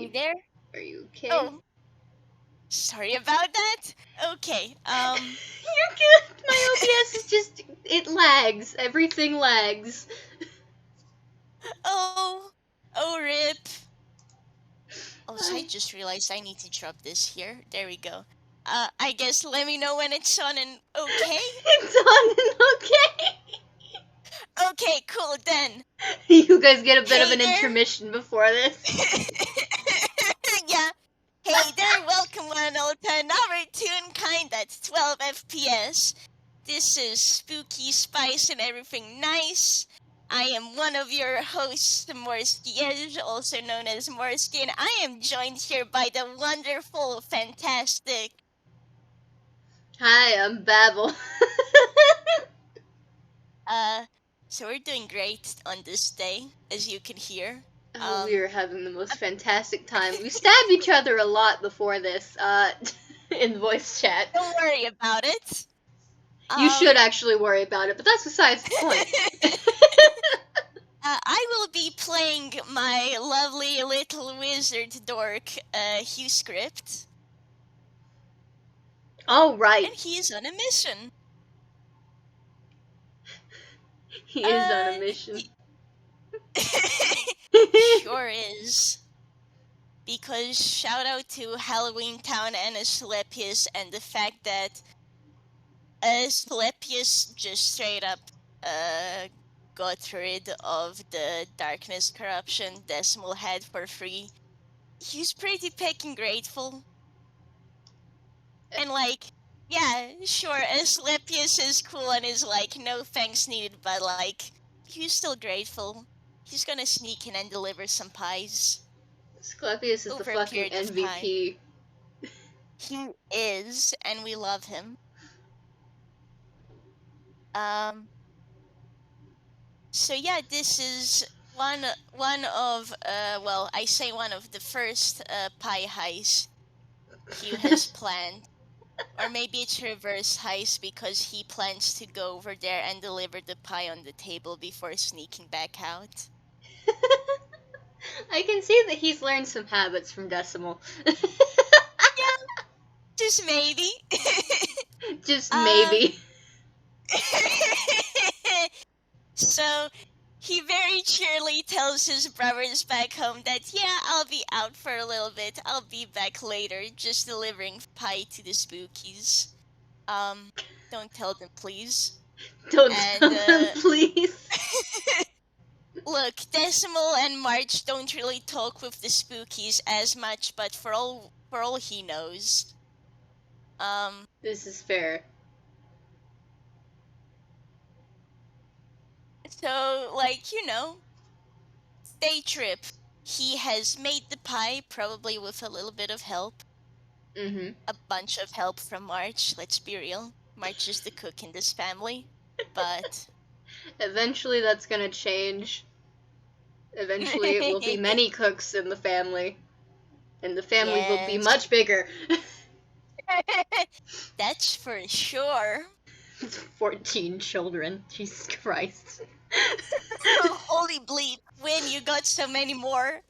Hello there. Are you okay? Oh, sorry about that. Okay. You're good. My OBS is just it lags. Everything lags. Oh, rip. Also, I just realized I need to drop this here. There we go. I guess let me know when it's on and okay? It's on and okay. Okay, cool then. You guys get a bit of Hey an there. intermission before this. Yeah. Hey there, welcome one and all to another Toonkind that's 12 FPS. This is Spooky Spice and Everything Nice. I am one of your hosts, Morski, also known as Morski, and I am joined here by the wonderful, fantastic. Hi, I'm Babble. So we're doing great on this day, as you can hear. Oh, we are having the most fantastic time. We stabbed each other a lot before this, in voice chat. Don't worry about it. You should actually worry about it, but that's besides the point. I will be playing my lovely little wizard dork, Hugh script. Oh, right. And he is on a mission. He is on a mission. Sure is. Because shout out to Halloween Town and Asclepius and the fact that Asclepius just straight up got rid of the darkness corruption Decimal had for free. He's pretty pecking grateful. And like, yeah, sure, Asclepius is cool and is like, no thanks needed, but like, he's still grateful. He's gonna sneak in and deliver some pies. Asclepius is the Over a fucking period of time. MVP. He is, and we love him. So yeah, this is one of well, I say one of the first pie heists Hugh has planned. Or maybe it's reverse heist because he plans to go over there and deliver the pie on the table before sneaking back out. I can see that he's learned some habits from Decimal. Yeah, just maybe. Just maybe. So he very cheerily tells his brothers back home that, yeah, I'll be out for a little bit. I'll be back later, just delivering pie to the spookies. Don't tell them, please. Don't And, tell them, please. look, Decimal and March don't really talk with the spookies as much, but for all he knows, This is fair. so, like, day trip. He has made the pie, probably with a little bit of help. Mm-hmm. A bunch of help from March, let's be real. March is the cook in this family, but... Eventually that's gonna change. Eventually it will be many cooks in the family. And the family will be Yes. much bigger. That's for sure. 14 children. Jesus Christ. Oh, holy bleep. Win, you got so many more.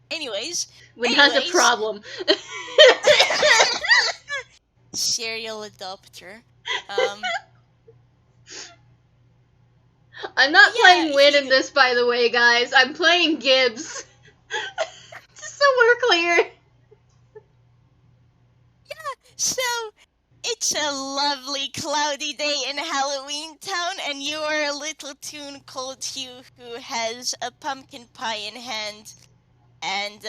Anyways. Win has a problem. Serial adopter. I'm not playing Win he... in this, by the way, guys. I'm playing Gibbs. Just so we're clear. So, it's a lovely cloudy day in Halloween Town, and you are a little toon called Hugh who has a pumpkin pie in hand, and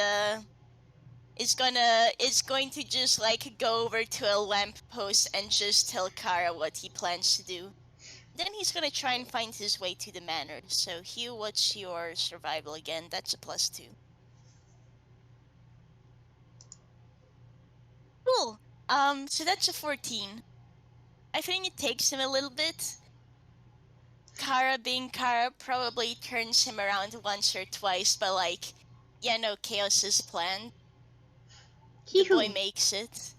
is going to just like go over to a lamppost and just tell Kara what he plans to do. Then he's gonna try and find his way to the manor. So Hugh, what's your survival again? That's a +2. Cool. So that's a 14. I think it takes him a little bit. Kara being Kara probably turns him around once or twice, but like, yeah, no, chaos is planned. The boy makes it.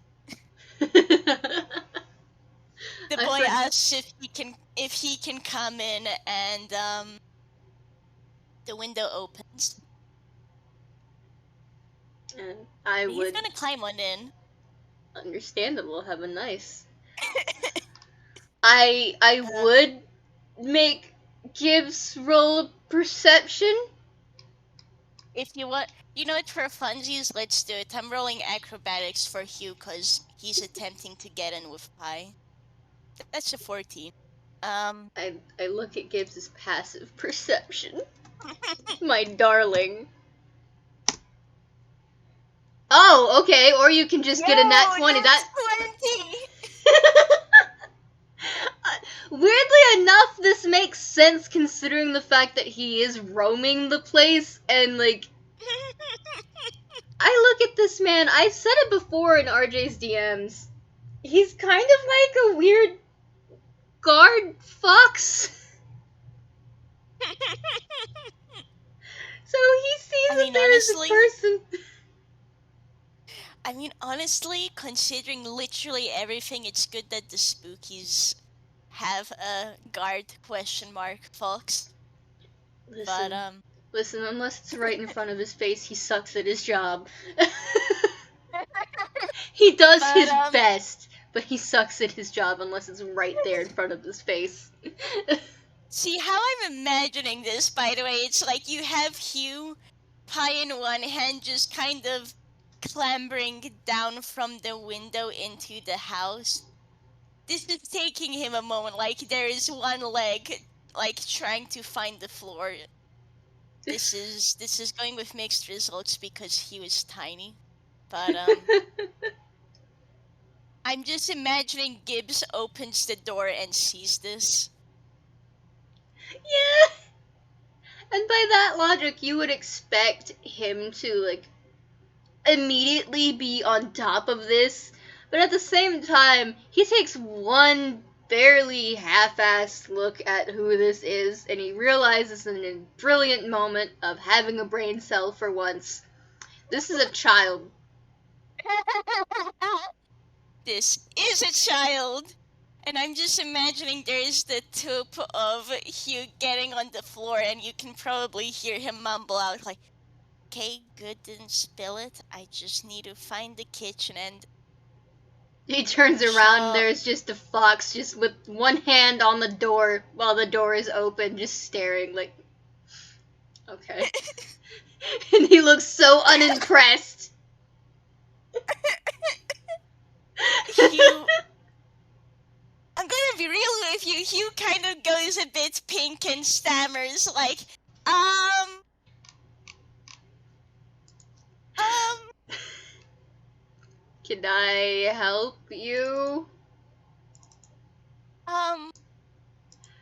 The boy asks if he can come in, and the window opens. And I He's would, gonna climb on in. understandable, have a nice. I Uh, would make Gibbs roll a perception. if you want, you know it for funsies, let's do it. I'm rolling acrobatics for Hugh because he's attempting to get in with Pi. That's a 14. Um, I look at Gibbs's passive perception. My darling. Oh, okay, or you can just Yo, get a nat 20. that's That 20! Weirdly enough, this makes sense considering the fact that he is roaming the place and like I look at this man, I've said it before in RJ's DMs. He's kind of like a weird guard fox. So he sees I that mean, there is a honestly, person. considering literally everything, it's good that the spookies have a guard question mark fox. But Listen, unless it's right in front of his face, he sucks at his job. He does but his best, but he sucks at his job unless it's right there in front of his face. see how I'm imagining this, by the way, it's like you have Hugh, Pi in one hand, just kind of clambering down from the window into the house. This is taking him a moment, like there is one leg like trying to find the floor. This is going with mixed results because he was tiny. But I'm just imagining Gibbs opens the door and sees this. Yeah. And by that logic, you would expect him to like immediately be on top of this, but at the same time, he takes one barely half-assed look at who this is, and he realizes in a brilliant moment of having a brain cell for once, this is a child. This is a child! And I'm just imagining there's the tip of Hugh getting on the floor, and you can probably hear him mumble out, like, okay, good, didn't spill it. I just need to find the kitchen and. He turns around, there's just a fox just with one hand on the door while the door is open, just staring like, okay. And he looks so unimpressed. Hugh. I'm gonna be real with you. Hugh kind of goes a bit pink and stammers, like, um. Can I help you?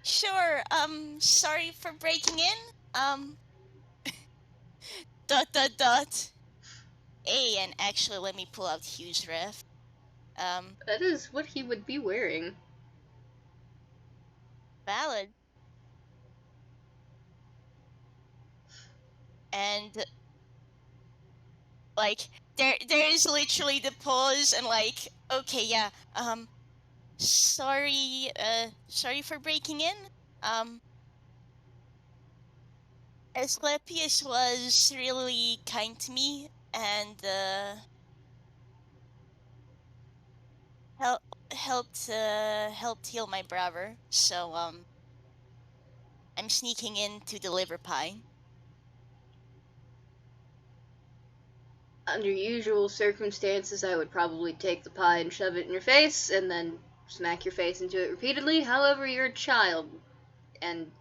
Sure, sorry for breaking in. Dot dot dot. Hey, and actually, let me pull out Hugh's ref. That is what he would be wearing. Valid. And like, there is literally the pause and like, okay, yeah, sorry for breaking in. Asclepius was really kind to me and helped heal my brother. So I'm sneaking in to deliver pie. Under usual circumstances, I would probably take the pie and shove it in your face, and then smack your face into it repeatedly. However, you're a child, and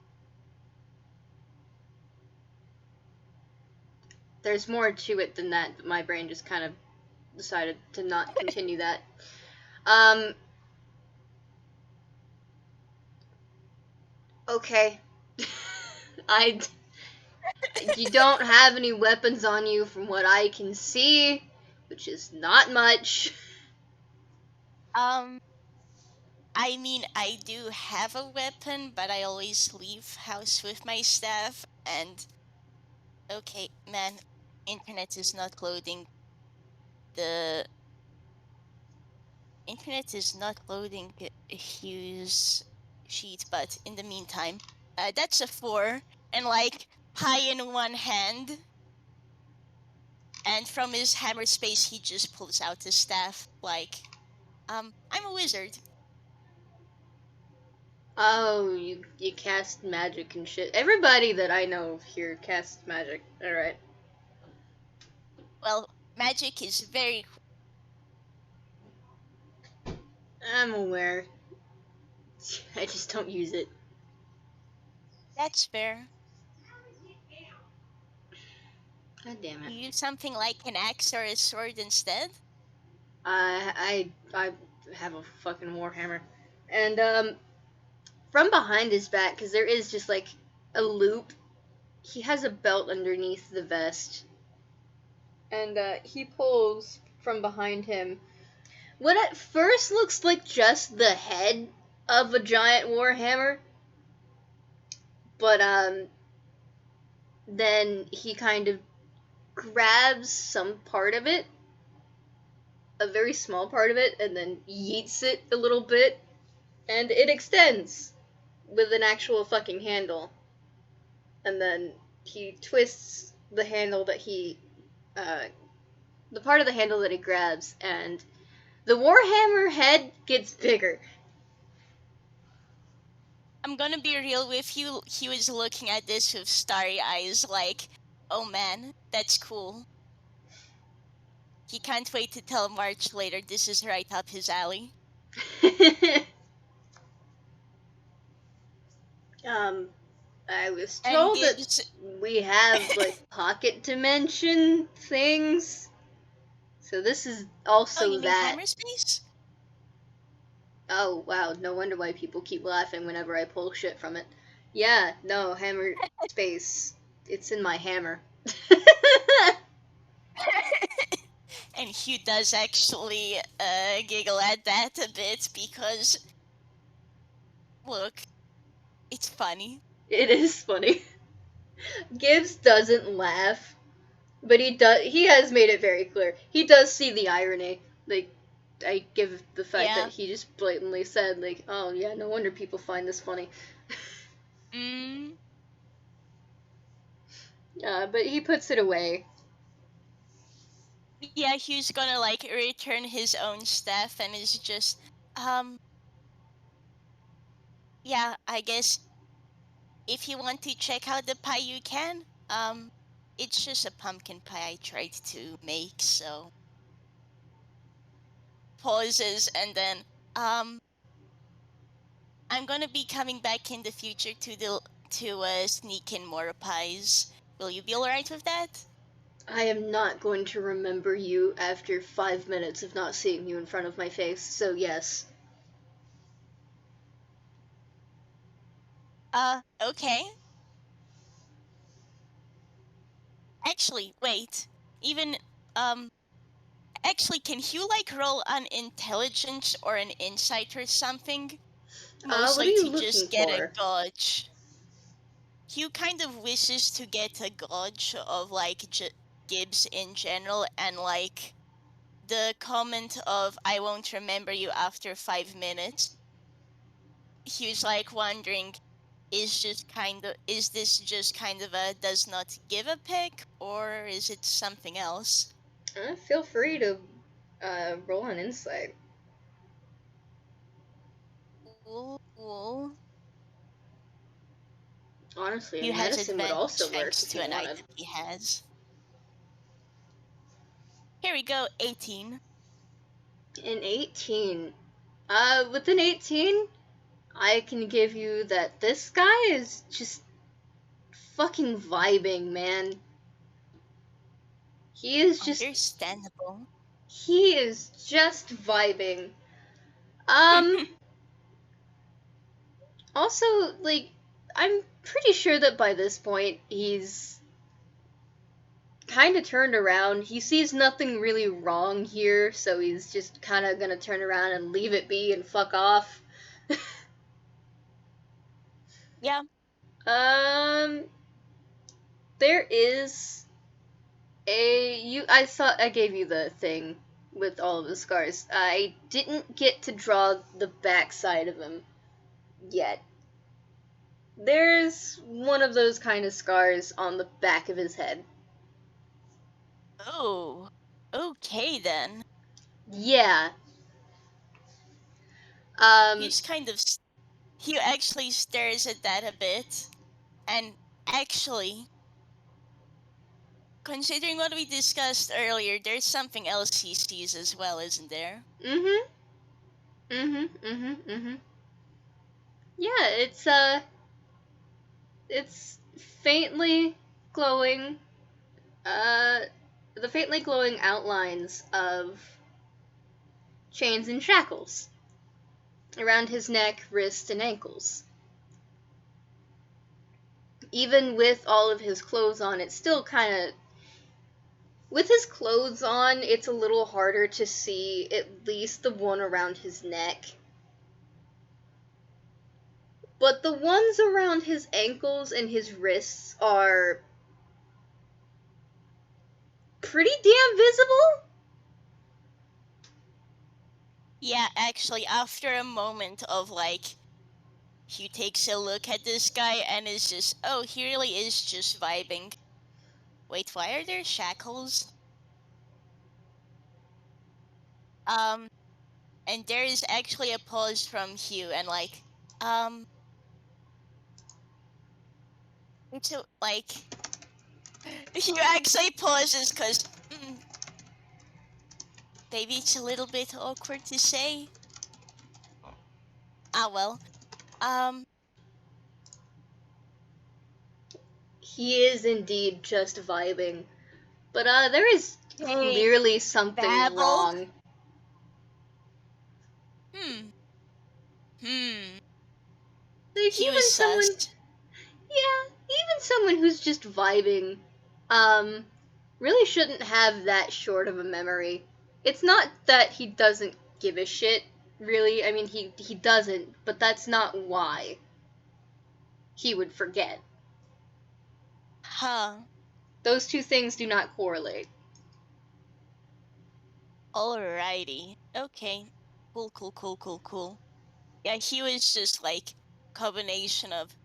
there's more to it than that, but my brain just kind of decided to not continue that. Okay. I. You don't have any weapons on you from what I can see, which is not much. I mean, I do have a weapon, but I always leave house with my staff. And okay, man, internet is not loading. The internet is not loading Hugh's sheet, but in the meantime, that's a 4, and like pie in one hand. And from his hammer space, he just pulls out his staff, like, I'm a wizard. Oh, you cast magic and shit. Everybody that I know here casts magic. All right. Well, magic is very. I'm aware. I just don't use it. That's fair. God damn it. You use something like an axe or a sword instead? I have a fucking warhammer, and from behind his back, because there is just like a loop. He has a belt underneath the vest, and he pulls from behind him what at first looks like just the head of a giant warhammer, but then he kind of grabs some part of it, a very small part of it, and then yeets it a little bit, and it extends with an actual fucking handle. And then he twists the handle that the part of the handle that he grabs, and the Warhammer head gets bigger. I'm gonna be real with you. He was looking at this with starry eyes, like, oh man, that's cool. He can't wait to tell March later this is right up his alley. I was And told that Gibbs. we have like pocket dimension things, so this is Oh, you also mean that. hammer space? Oh wow, no wonder why people keep laughing whenever I pull shit from it. Yeah, no, hammer space. It's in my hammer. And Hugh does actually giggle at that a bit because, look, it's funny. It is funny. Gibbs doesn't laugh, but he has made it very clear. He does see the irony. Like I give the fact that Yeah. he just blatantly said like, "Oh yeah, no wonder people find this funny." Mm. But he puts it away. Yeah, Hugh's gonna like return his own stuff and is just, yeah, I guess if you want to check out the pie, you can. It's just a pumpkin pie I tried to make, so pauses and then, I'm gonna be coming back in the future to sneak in more pies. Will you be alright with that? I am not going to remember you after 5 minutes of not seeing you in front of my face. So yes. Okay. Actually, wait. Even, um, actually, can you like roll an intelligence or an insight or something? What are Mostly you to looking just get a for? gauge. Hugh kind of wishes to get a gauge of like Gibbs in general, and like the comment of "I won't remember you after 5 minutes." Hugh's like wondering, is this just kind of a does not give a pick, or is it something else? Feel free to roll an insight. Cool. Honestly, Hugh and has medicine would advantage also work thanks if to you an wanted. item he has. Here we go, 18. An 18. With an 18, I can give you that this guy is just fucking vibing, man. He is just Understandable. he is just vibing. Um Also, like, I'm pretty sure that by this point he's kind of turned around. He sees nothing really wrong here, so he's just kind of gonna turn around and leave it be and fuck off. Yeah. um, there is I gave you the thing with all of the scars. I didn't get to draw the backside of him yet. There's one of those kind of scars on the back of his head. Oh, okay then. Yeah. Um, He's kind of. He actually stares at that a bit. And actually, considering what we discussed earlier, there's something else he sees as well, isn't there? mhm. Mhm. Mhm. Mhm. Yeah, it's faintly glowing. Uh, the faintly glowing outlines of chains and shackles around his neck, wrists, and ankles. Even with all of his clothes on, it's still kind of. With his clothes on, it's a little harder to see at least the one around his neck. But the ones around his ankles and his wrists are pretty damn visible. Yeah, actually, after a moment of like, he takes a look at this guy and is just, oh, he really is just vibing. Wait, why are there shackles? Um, and there is actually a pause from Hugh and like, um, it's a, like, Hugh actually pauses because, maybe it's a little bit awkward to say. Ah, well. Um, He is indeed just vibing. But there is hey, clearly something Babble? wrong. Hmm, hmm. Like Hugh is even someone, sus. yeah, even someone who's just vibing, um, really shouldn't have that short of a memory. It's not that he doesn't give a shit, really. I mean, he doesn't, but that's not why he would forget. Huh. Those two things do not correlate. Alrighty. Okay. Cool, cool, cool, cool, cool. Yeah, he was just like combination of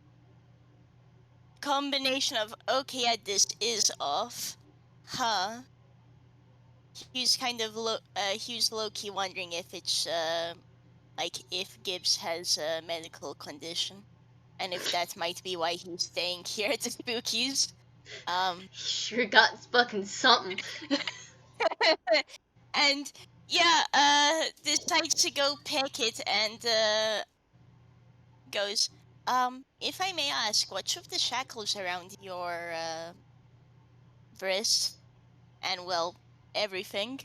okay, yeah, this is off. Huh. He's kind of he's low key wondering if it's like if Gibbs has a medical condition. And if that might be why he's staying here at the Spookies. He sure got fucking something. And yeah, decides to go pick it and goes, if I may ask, which of the shackles around your wrist and well, everything?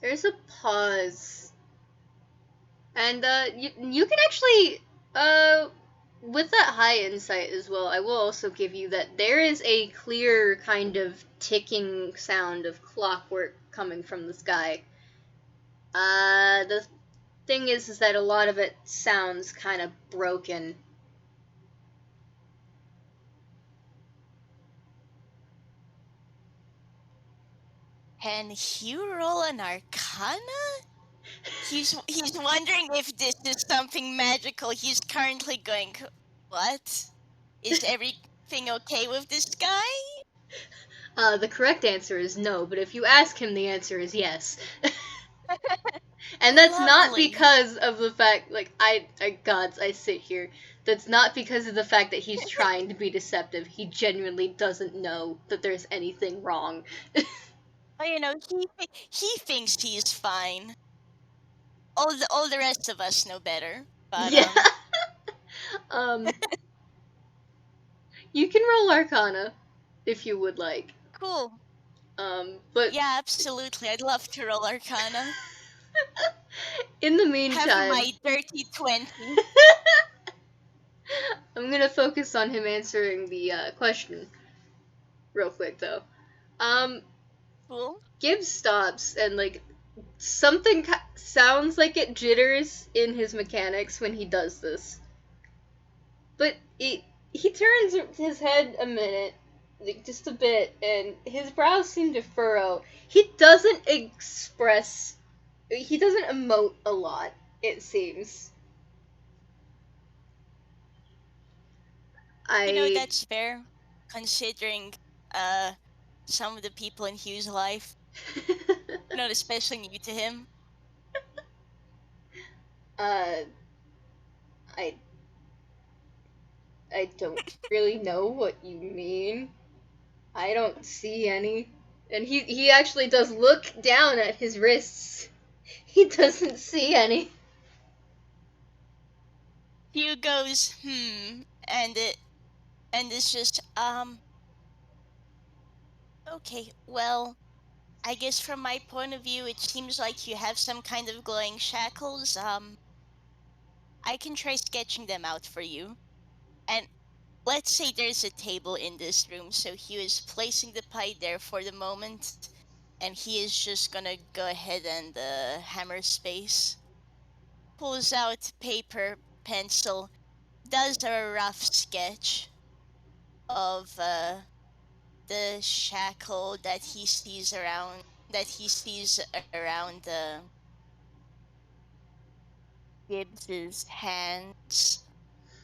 There's a pause. And you can actually uh with that high insight as well, I will also give you that there is a clear kind of ticking sound of clockwork coming from the sky. The thing is that a lot of it sounds kind of broken. Can you roll an arcana? He's wondering if this is something magical. He's currently going, what? Is everything okay with this guy? The correct answer is no, but if you ask him, the answer is yes. And that's not Lovely. because of the fact, like, gods, I sit here. That's not because of the fact that he's trying to be deceptive. He genuinely doesn't know that there's anything wrong. But he thinks he's fine. All the rest of us know better. But Yeah. um, you can roll Arcana if you would like. cool. But Yeah, absolutely. I'd love to roll Arcana. in the Have meantime, my dirty 20. I'm gonna focus on him answering the question real quick though. Um, Cool. Gibbs stops and like something sounds like it jitters in his mechanics when he does this. But he turns his head a minute, like just a bit, and his brows seem to furrow. He doesn't express, he doesn't emote a lot, it seems. I That's fair, considering. some of the people in Hugh's life, not especially new to him. uh, I I don't really know what you mean. I don't see any. And he actually does look down at his wrists. He doesn't see any. Hugh goes, and it's just, okay, well, I guess from my point of view, it seems like you have some kind of glowing shackles. I can try sketching them out for you. And let's say there's a table in this room, so Hugh is placing the pie there for the moment, and he is just gonna go ahead and hammer space. Pulls out paper, pencil, does a rough sketch of the shackle that he sees around Gibbs's hands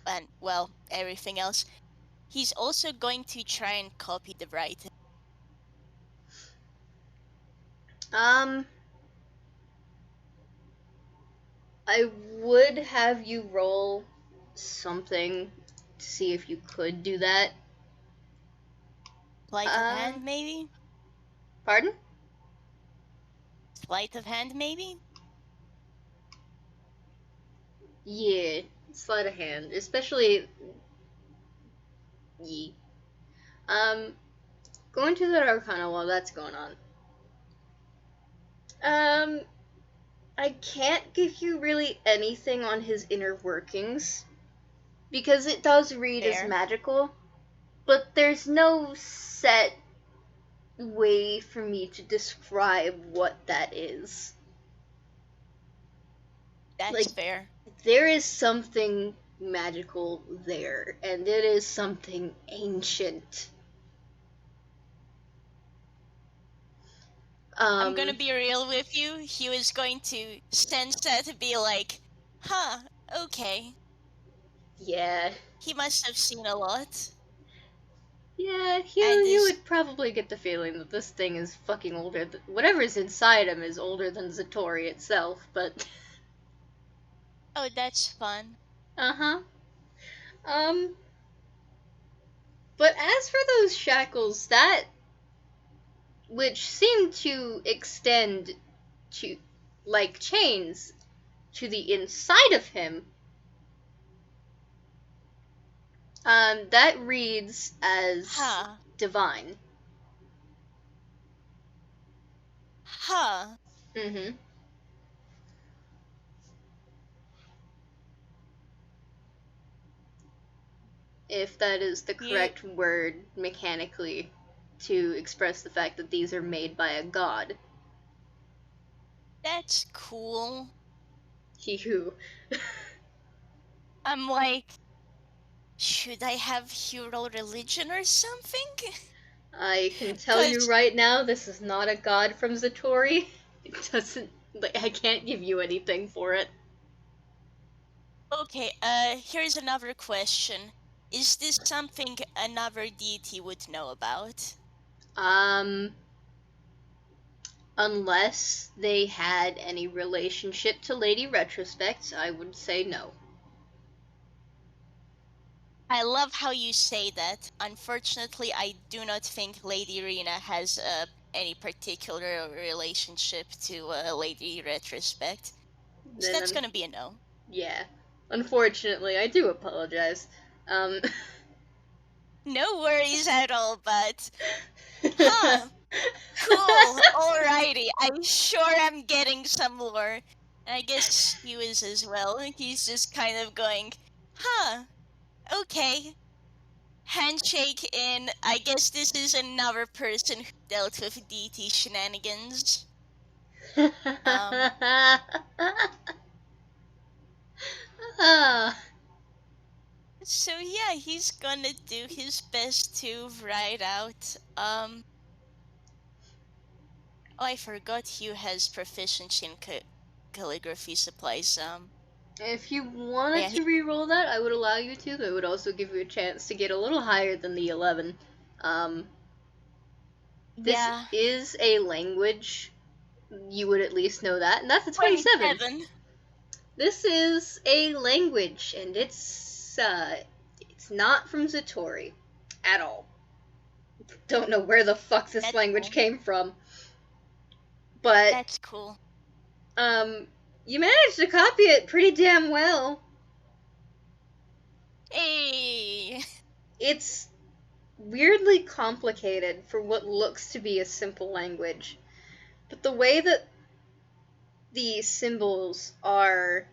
and well everything else. He's also going to try and copy the writing. Um, I would have you roll something to see if you could do that. Sleight of hand, maybe. Pardon? Sleight of hand, maybe. Yeah, sleight of hand, especially ye. Going to the Arcana while that's going on. Um, I can't give you really anything on his inner workings because it does read as Fair. magical, but there's no set way for me to describe what that is. That's Like, fair. there is something magical there, and it is something ancient. I'm gonna be real with you. He was going to sense that to be like, huh, okay. Yeah. He must have seen a lot. Yeah, And you this, would probably get the feeling that this thing is fucking older. Whatever's inside him is older than Zatori itself, but. oh, that's fun. Uh-huh. Um, but as for those shackles, that which seem to extend to like chains to the inside of him, that reads as Huh. divine. Huh. Mm-hmm. If that is the You, correct word mechanically to express the fact that these are made by a god. that's cool. He who. I'm like, should I have hero religion or something? I can tell you Cause, right now, this is not a god from Zatori. It doesn't. Like, I can't give you anything for it. okay, here's another question. Is this something another deity would know about? Um, unless they had any relationship to Lady Retrospect, I would say no. I love how you say that. Unfortunately, I do not think Lady Rena has any particular relationship to Lady Retrospect. So Then, that's gonna be a no. yeah. Unfortunately, I do apologize. Um. No worries at all, but huh. Cool. Alrighty. I sure am getting some lore. And I guess he is as well. He's just kind of going, huh, okay. Handshake in. I guess this is another person who dealt with DT shenanigans. Um, Ah. so yeah, he's gonna do his best to write out. Oh, I forgot Hugh has proficiency in calligraphy supplies. If you wanted Yeah, to re-roll that, I would allow you to. That would also give you a chance to get a little higher than the 11. Um, This Yeah. is a language. You would at least know that, and that's a 27. 27. This is a language, and it's not from Zatori at all. Don't know where the fuck this That's language cool. came from, but That's cool. you managed to copy it pretty damn well. Hey. It's weirdly complicated for what looks to be a simple language, but the way that the symbols are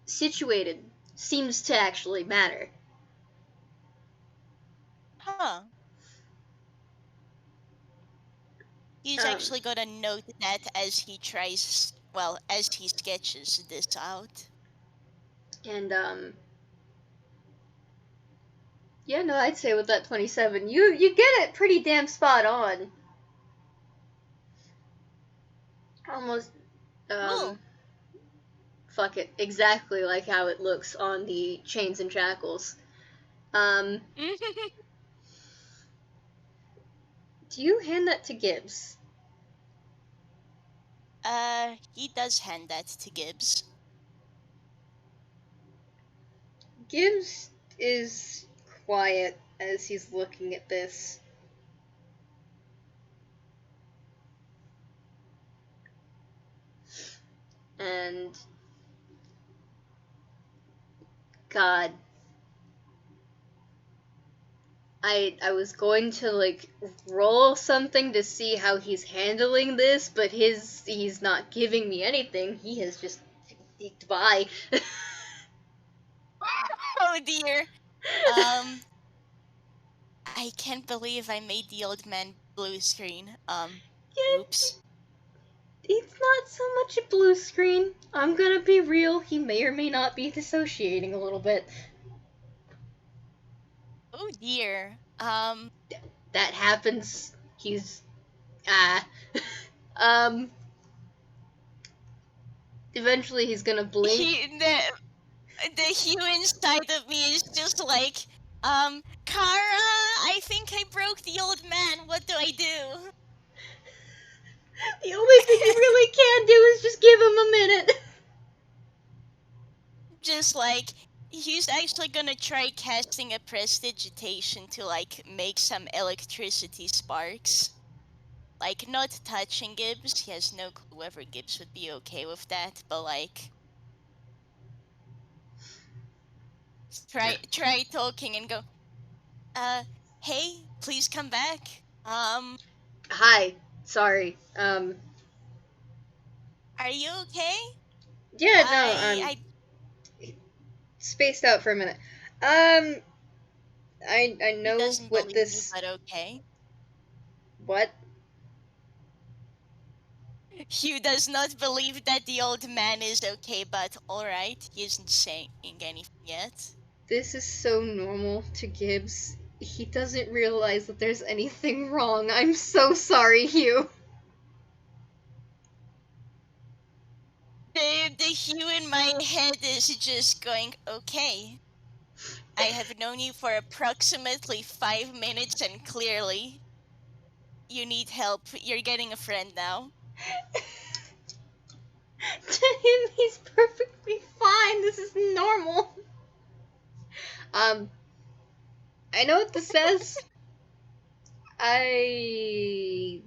situated seems to actually matter. Huh. He's Um, actually gonna note that as he tries, well, as he sketches this out. and yeah, no, I'd say with that 27, you get it pretty damn spot on. Almost, um, Cool. fuck it, exactly like how it looks on the chains and shackles. Um, do you hand that to Gibbs? He does hand that to Gibbs. Gibbs is quiet as he's looking at this. And God, I was going to like roll something to see how he's handling this, but he's not giving me anything. He has just sneaked by. Oh dear. Um, I can't believe I made the old man blue screen. Yeah, Oops. it's not so much a blue screen. I'm gonna be real. He may or may not be dissociating a little bit. Oh dear. That happens. He's ah. um. Eventually, he's gonna blink. The Hugh inside of me is just like, Kara, I think I broke the old man. What do I do? The only thing you really can do is just give him a minute. Just like, he's actually gonna try casting a prestidigitation to like make some electricity sparks. Like, not touching Gibbs. He has no clue whether Gibbs would be okay with that, but like, try talking and go, uh, hey, please come back. Hi. Sorry. Are you okay? Yeah. No. I Spaced out for a minute. Um. I He know doesn't what believe you, this. but okay. What? Hugh does not believe that the old man is okay, but alright, he isn't saying anything yet. This is so normal to Gibbs. He doesn't realize that there's anything wrong. I'm so sorry, Hugh. The Hugh in my head is just going, okay. I have known you for approximately 5 minutes and clearly you need help. You're getting a friend now. To him, he's perfectly fine. This is normal. Um, I know what this says. I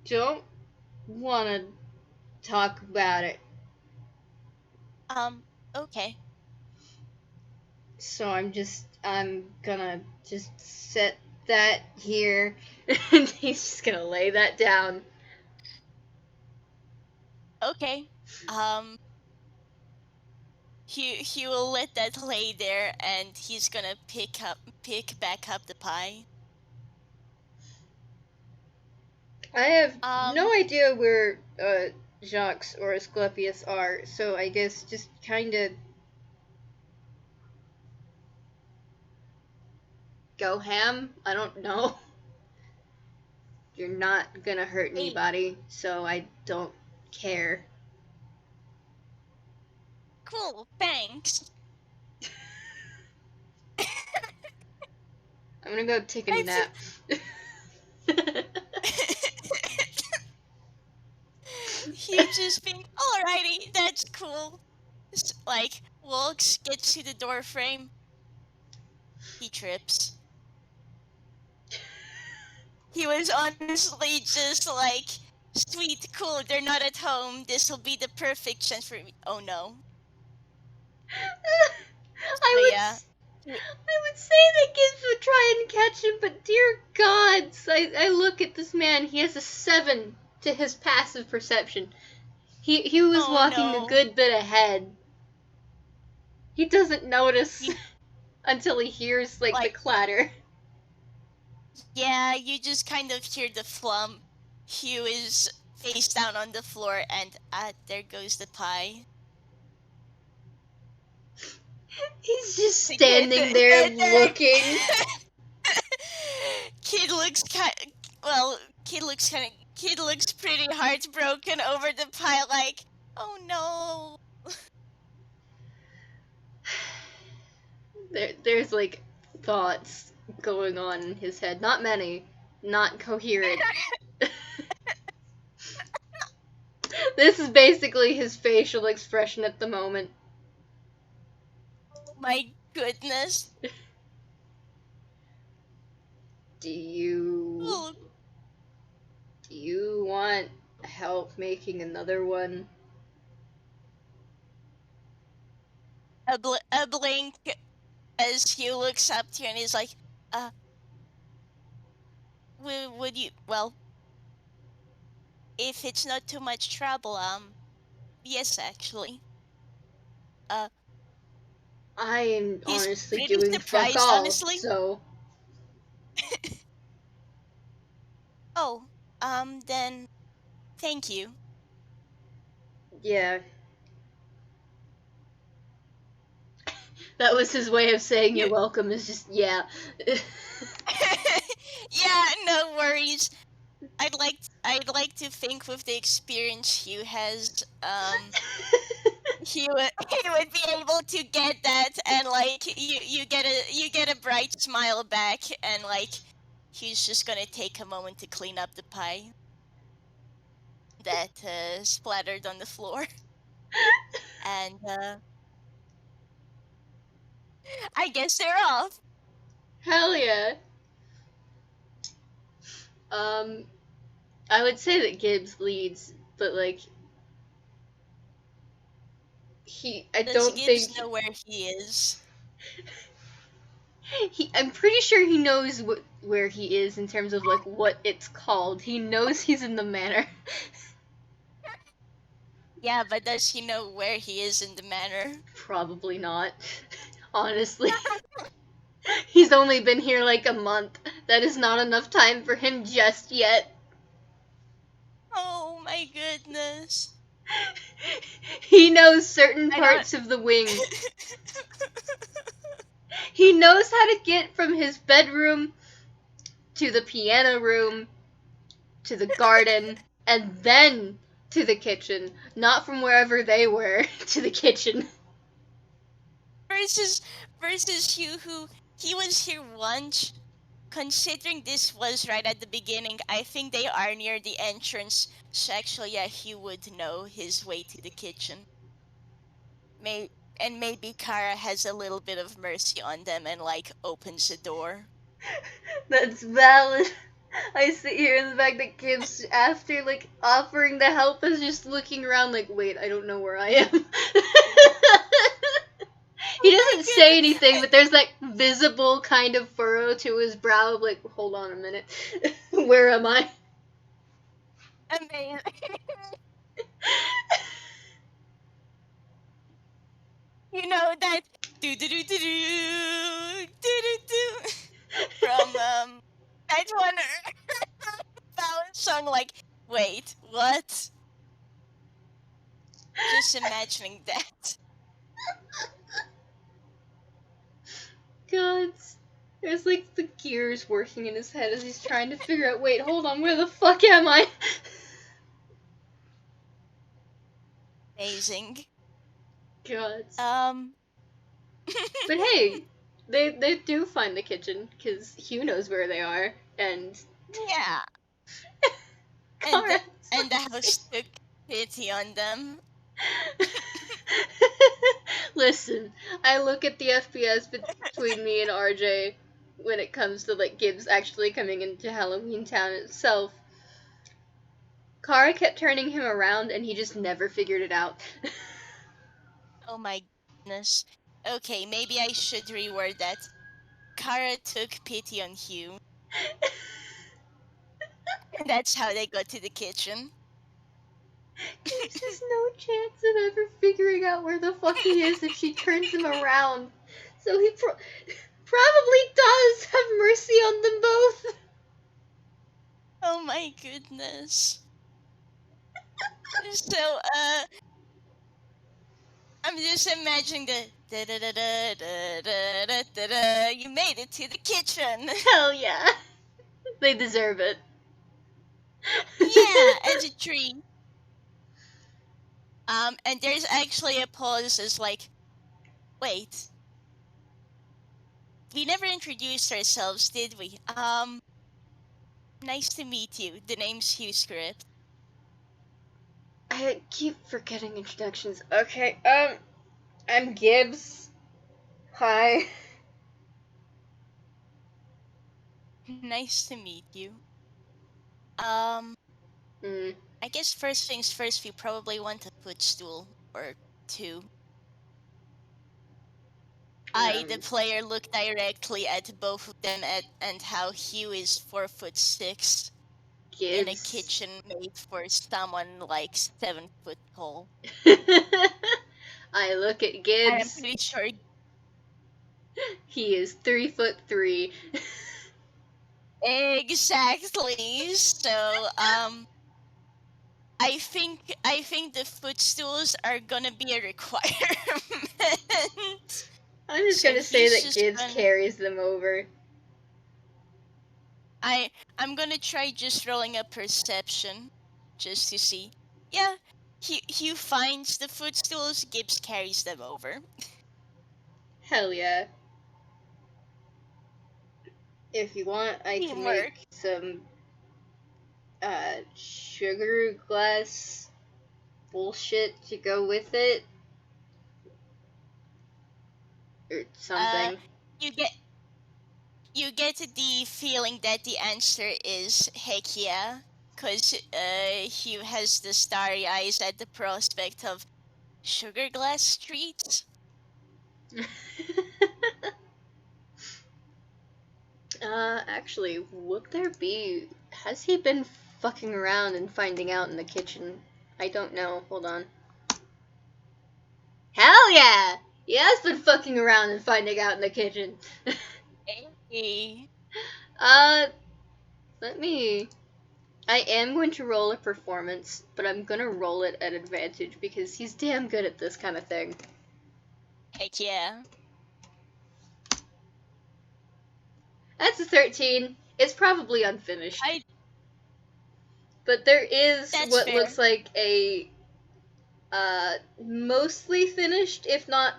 don't want to talk about it, Okay. so I'm gonna just set that here, and he's just gonna lay that down. Okay. Um, he will let that lay there and he's gonna pick back up the pie. I have no Um, idea where Jacques or Asclepius are, so I guess just kind of go ham. I don't know. You're not gonna hurt hey, anybody, so I don't care. cool, thanks. I'm gonna go take a I nap. He just being, alrighty, that's cool. Like, walks, gets to the door frame. He trips. He was honestly just like, sweet, cool, they're not at home. This'll be the perfect chance for me. Oh no. So yeah. I would say that Gibbs would try and catch him, but dear gods, I look at this man. He has a 7 to his passive perception. He was Oh walking a no. good bit ahead. He doesn't notice You, until he hears like the like, clatter. yeah, you just kind of hear the flump. Hugh is face down on the floor, and there goes the pie. He's just The kid, standing there looking. kid looks kind. Well, kid looks pretty heartbroken over the pie. Like, oh no. There's like thoughts going on in his head. Not many, not coherent. This is basically his facial expression at the moment. My goodness. Do you Oh, do you want help making another one? a blink as Hugh looks up to you and he's like, uh, would you? Well, if it's not too much trouble, yes, actually. Uh, I am he's honestly pretty doing fuck surprised, all, honestly. so Oh, then thank you. yeah. That was his way of saying you're You, welcome, is just, yeah. yeah, no worries. I'd like to think with the experience Hugh has, he would be able to get that, and like you get a bright smile back, and like he's just gonna take a moment to clean up the pie that splattered on the floor, and I guess they're off. Hell yeah. Um, I would say that Gibbs leads, but like, I Does don't think, Gibbs know where he is? I'm pretty sure he knows where he is in terms of like what it's called. He knows he's in the manor. Yeah, but does he know where he is in the manor? Probably not. Honestly. He's only been here like a month. That is not enough time for him just yet. Oh my goodness. He knows certain I don't. parts of the wing. He knows how to get from his bedroom to the piano room to the garden and then to the kitchen, not from wherever they were to the kitchen. versus versus Hugh, who he was here once. Considering this was right at the beginning, I think they are near the entrance. So actually, yeah, he would know his way to the kitchen. May and maybe Kara has a little bit of mercy on them and like opens the door. That's valid. I sit here in the fact that Gibbs, after like offering the help, is just looking around like, wait, I don't know where I am. He Oh my doesn't say goodness! anything, but there's like visible kind of furrow to his brow. Like, hold on a minute, where am I? Amazing. You know that do do do do do do do do from that one Fallon song. Like, wait, what? Just imagining that. God, there's like the gears working in his head as he's trying to figure out. Wait, hold on, where the fuck am I? Amazing. God. Um. But hey, They do find the kitchen because Hugh knows where they are, and Yeah, and Kara. and the house took pity on them. Listen, I look at the FPS between me and RJ when it comes to like Gibbs actually coming into Halloween Town itself. Kara kept turning him around and he just never figured it out. Oh my goodness. Okay, maybe I should reword that. Kara took pity on Hugh. And that's how they got to the kitchen. Gibbs has no chance of ever figuring out where the fuck he is if she turns him around. So he probably does have mercy on them both. Oh my goodness. So, I'm just imagining the da da da da da da da da da. You made it to the kitchen. Hell yeah. They deserve it. Yeah, as a tree. And there's actually a pause as like, wait, we never introduced ourselves, did we? Nice to meet you. The name's Hugh Script. I keep forgetting introductions. Okay, I'm Gibbs. Hi. Nice to meet you. Um, Mm, I guess first things first, we probably want a footstool or two. I, the um, player, look directly at both of them and how Hugh is 4'6" in a Gibbs. kitchen made for someone like 7 foot tall. I look at And I'm Gibbs. pretty sure He is 3'3". exactly. So I think the footstools are gonna be a requirement. I'm just So gonna say he's that just Gibbs gonna carries them over. I'm gonna try just rolling a perception just to see. Yeah, Hugh finds the footstools, Gibbs carries them over. Hell yeah. If you want, I can Teamwork. make some sugar glass bullshit to go with it or Uh, something. you get you get the feeling that the answer is heck yeah, cause Hugh has the starry eyes at the prospect of sugar glass treats. Actually, would there be? Has he been fucking around and finding out in the kitchen? I don't know. Hold on. Hell yeah! He has been fucking around and finding out in the kitchen. Hey. uh, let me. I am going to roll a performance, but I'm gonna roll it at advantage because he's damn good at this kind of thing. Heck yeah. That's a 13. It's probably unfinished. I But there is That's what fair. looks like a mostly finished, if not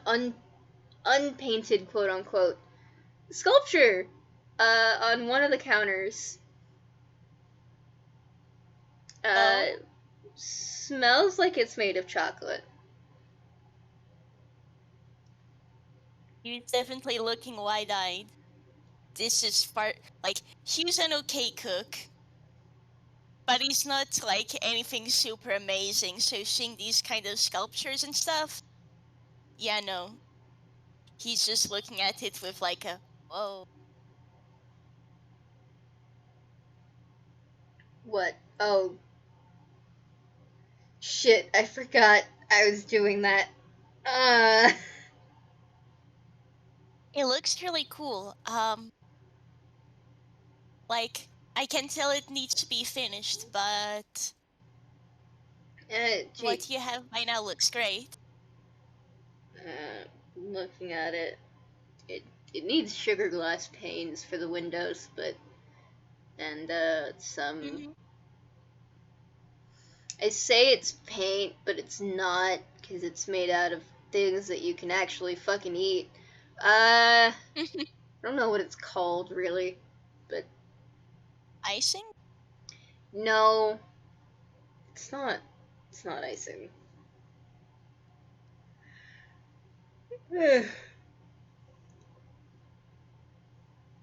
unpainted, quote unquote, sculpture on one of the counters. Oh, Smells like it's made of chocolate. he's definitely looking wide-eyed. This is part like Hugh's an okay cook, but he's not like anything super amazing. So seeing these kind of sculptures and stuff, yeah, no, he's just looking at it with like a whoa. What? Oh, shit, I forgot I was doing that. Uh. It looks really cool. Like I can tell it needs to be finished, but Gee. what you have by now looks great. Looking at it, it it needs sugar glass panes for the windows, but and some. Hmm. I say it's paint, but it's not because it's made out of things that you can actually fucking eat. I don't know what it's called really, but Icing? no, it's not. It's not icing.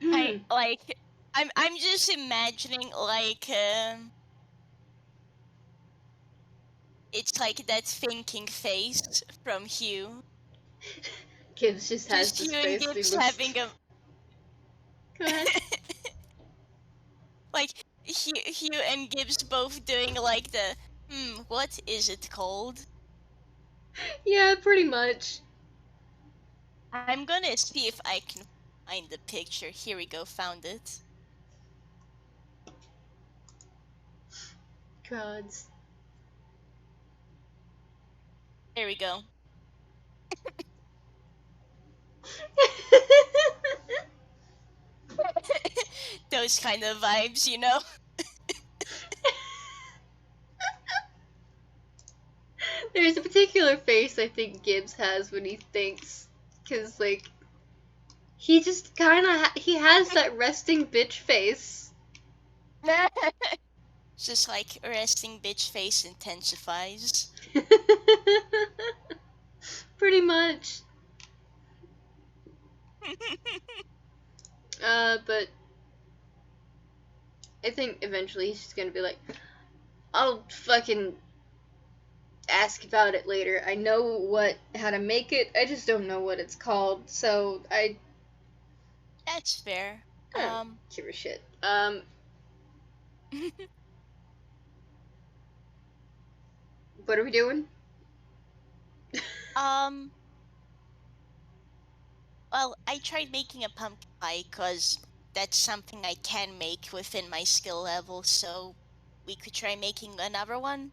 I like. I'm just imagining like it's like that thinking face from Hugh. Gibbs just has Just this Hugh and face. He Gibbs looks. having a Go ahead. like Hugh and Gibbs both doing like the what is it called? Yeah, pretty much. I'm gonna see if I can find the picture. Here we go, found it. Gods. There we go. Those kind of vibes, you know? There's a particular face I think Gibbs has when he thinks, cause like he just kind of he has that resting bitch face. Just like resting bitch face intensifies. Pretty much. But I think eventually he's just gonna be like, I'll fucking ask about it later. I know how to make it. I just don't know what it's called. So That's fair. I don't give a shit. What are we doing? um, well, I tried making a pumpkin pie because that's something I can make within my skill level, so we could try making another one.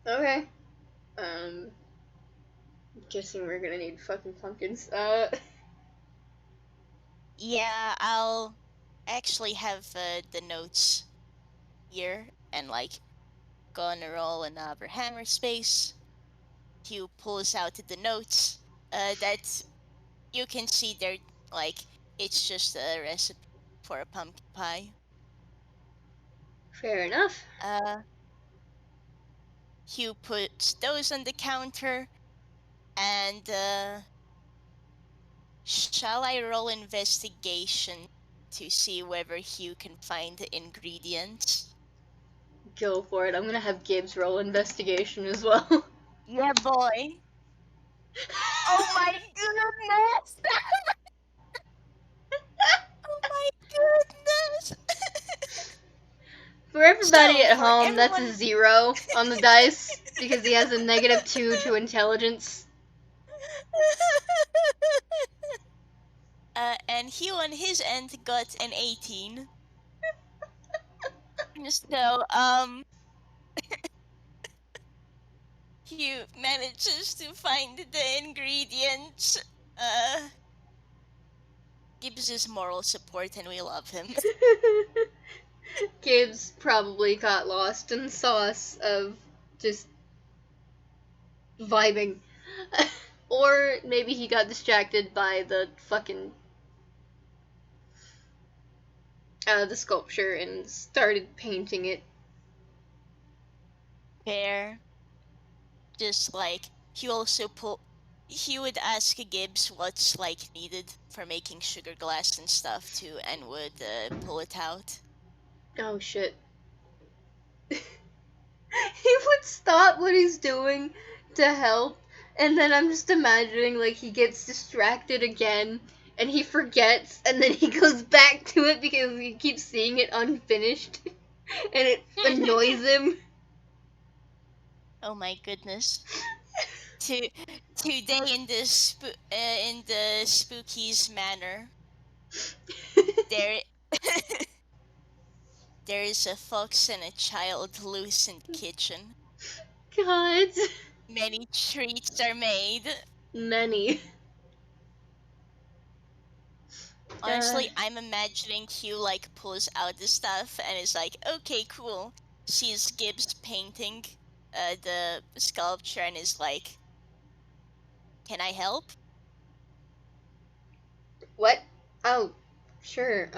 Okay. Um, guessing we're gonna need fucking pumpkins. Yeah, I'll actually have the notes here and like gonna roll another hammer space. Hugh pulls out the notes that you can see there, like it's just a recipe for a pumpkin pie. Fair enough. Hugh puts those on the counter, and shall I roll investigation to see whether Hugh can find the ingredients? Go for it. I'm gonna have Gibbs roll investigation as well. Yeah, boy. Oh my goodness! Oh my goodness! For everybody So, at for home, that's a everyone. 0 on the dice because he has a -2 to intelligence. And Hugh on his end got an 18. So, Hugh manages to find the ingredients. Gibbs is moral support and we love him. Gibbs probably got lost in the sauce of just vibing. Or maybe he got distracted by the fucking the sculpture and started painting it. Fair. Just like, he would ask Gibbs what's like needed for making sugar glass and stuff too, and would pull it out. Oh shit. He would stop what he's doing to help, and then I'm just imagining like he gets distracted again and he forgets and then he goes back to it because he keeps seeing it unfinished and it annoys him. Oh my goodness. Today in the spookies manner, there there is a fox and a child loose in the kitchen. God. Many treats are made. Many. Honestly, I'm imagining Hugh like pulls out the stuff and is like, okay, cool. Sees Gibbs painting the sculpture and is like, can I help? What? Oh, sure.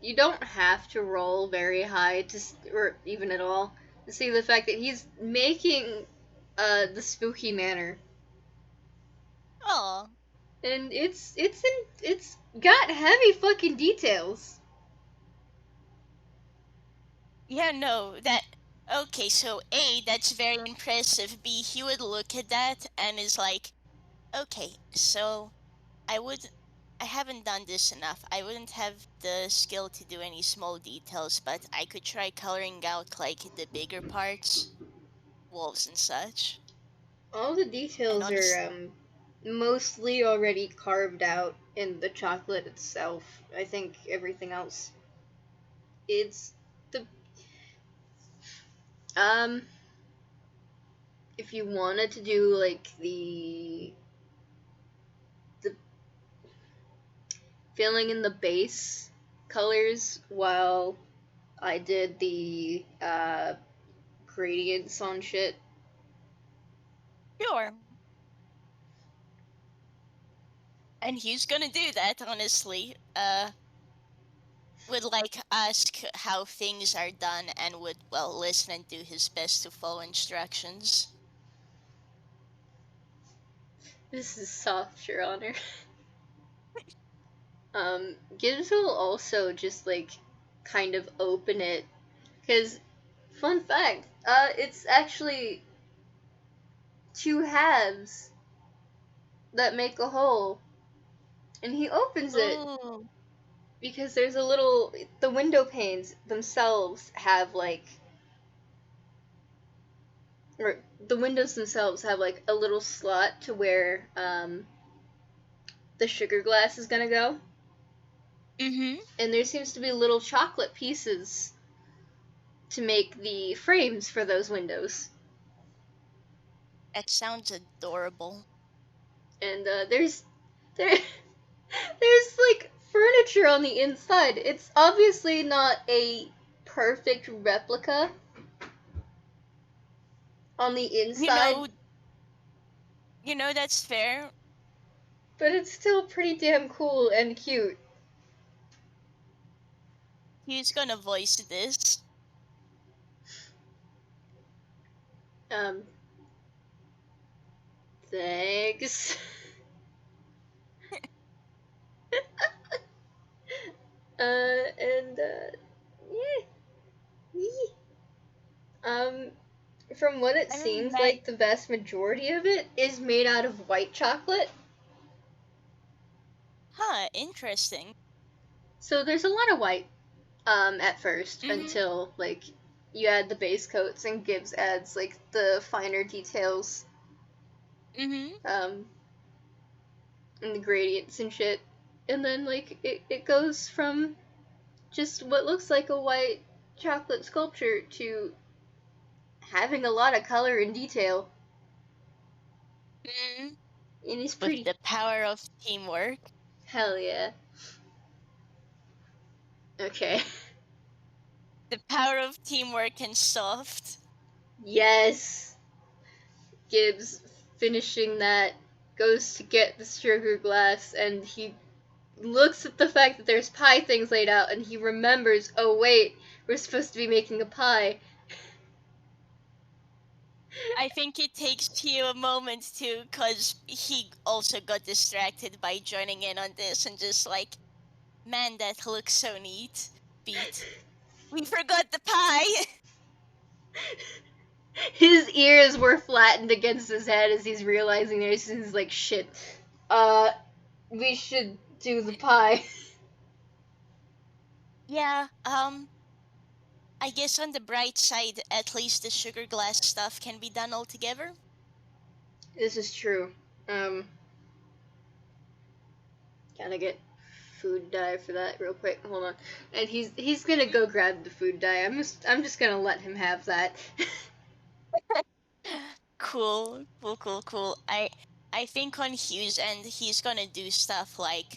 You don't have to roll very high or even at all to see the fact that he's making the spooky manor, Oh, and it's got heavy fucking details. yeah, no, that. Okay, so A, that's very impressive. B, he would look at that and is like, okay, so I would. I haven't done this enough. I wouldn't have the skill to do any small details, but I could try coloring out like the bigger parts, walls and such. All the And details are honest, mostly already carved out in the chocolate itself. I think everything else, it's the um if you wanted to do like the filling in the base colors while I did the gradients on shit. sure. And he's gonna do that, honestly. Would like ask how things are done and would, well, listen and do his best to follow instructions. This is soft, Your Honor. Gibbs will also just like kind of open it because fun fact, it's actually two halves that make a whole, and he opens it Ooh. because there's a little the window panes themselves have like or the windows themselves have like a little slot to where the sugar glass is gonna go, Mm-hmm. and there seems to be little chocolate pieces to make the frames for those windows. That sounds adorable. And there's like furniture on the inside. It's obviously not a perfect replica on the You inside, know, that's fair. but it's still pretty damn cool and cute. He's gonna voice this. Um, thanks. Yeah, yeah. From what it I mean, seems like, the vast majority of it is made out of white chocolate. huh, interesting. So there's a lot of white at first Mm-hmm. until like you add the base coats and Gibbs adds like the finer details Mm-hmm. um and the gradients and shit. And then like it goes from just what looks like a white chocolate sculpture to having a lot of color and detail. Mm-hmm. And it's With pretty the power of teamwork. hell yeah. Okay. The power of teamwork and soft. Yes. Gibbs finishing that goes to get the sugar glass and he looks at the fact that there's pie things laid out and he remembers, oh wait, we're supposed to be making a pie. I think it takes you a moment too, because he also got distracted by joining in on this and just like, man, that looks so neat. Beat. We forgot the pie! His ears were flattened against his head as he's realizing this. He's like, shit. Uh, we should do the pie. Yeah, I guess on the bright side, at least the sugar glass stuff can be done all together. This is true. Can I get food dye for that real quick? Hold on. And he's gonna go grab the food dye. I'm just gonna let him have that. Cool, cool, cool, cool. I think on Hugh's end, he's gonna do stuff like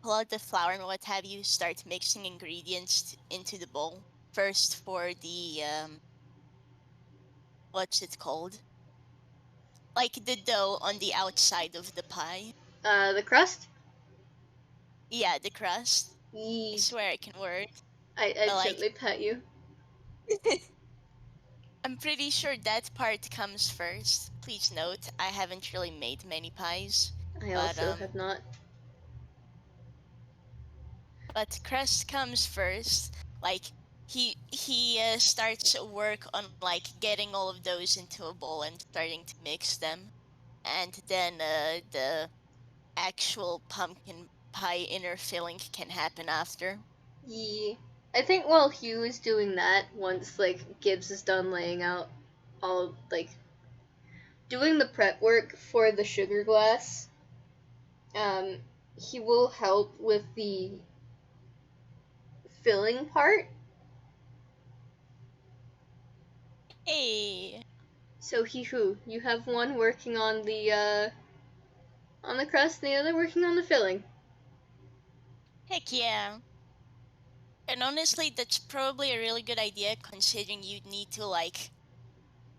pull out the flour and what have you, start mixing ingredients into the bowl. First for the what's it called? like the dough on the outside of the pie. The crust? Yeah, the crust. I Yeet. swear I can word. I But like, gently pet you. I'm pretty sure that part comes first. Please note, I haven't really made many pies, I but also have not. crust comes first. Like he starts work on like getting all of those into a bowl and starting to mix them, and then the actual pumpkin pie inner filling can happen after. Yeah. I think while Hugh is doing that, once like Gibbs is done laying out all like doing the prep work for the sugar glass, um, he will help with the filling part. Hey, So Hugh, you have one working on the crust, and the other working on the filling. heck yeah. And honestly, that's probably a really good idea considering you'd need to like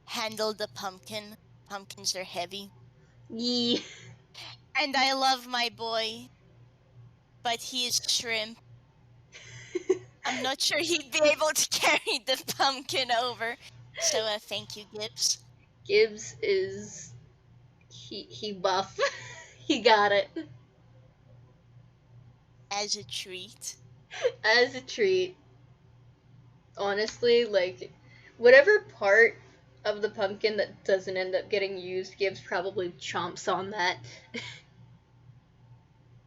handle the pumpkin. Pumpkins are heavy. Yee. And I love my boy, but he is shrimp. I'm not sure he'd be able to carry the pumpkin over. So thank you, Gibbs, Gibbs is he buff. He got it as a treat. as a treat. Honestly, like whatever part of the pumpkin that doesn't end up getting used, Gibbs probably chomps on that.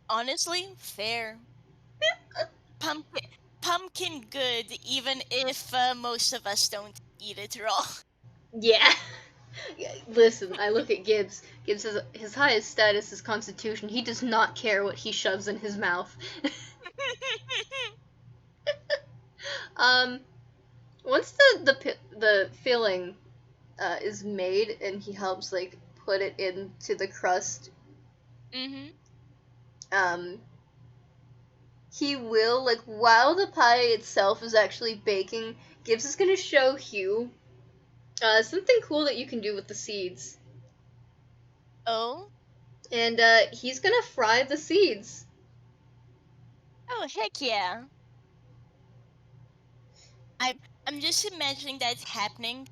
Honestly, fair. Pumpkin, pumpkin good, even if most of us don't eat it raw. Yeah. Listen, I look at Gibbs. Gibbs has his highest status is Constitution. He does not care what he shoves in his mouth. um, once the filling is made and he helps like put it into the crust, Mm-hmm. um, he will like while the pie itself is actually baking, Gibbs is gonna show Hugh something cool that you can do with the seeds, Oh, and he's gonna fry the seeds. oh, heck yeah. I'm I'm just imagining that happening,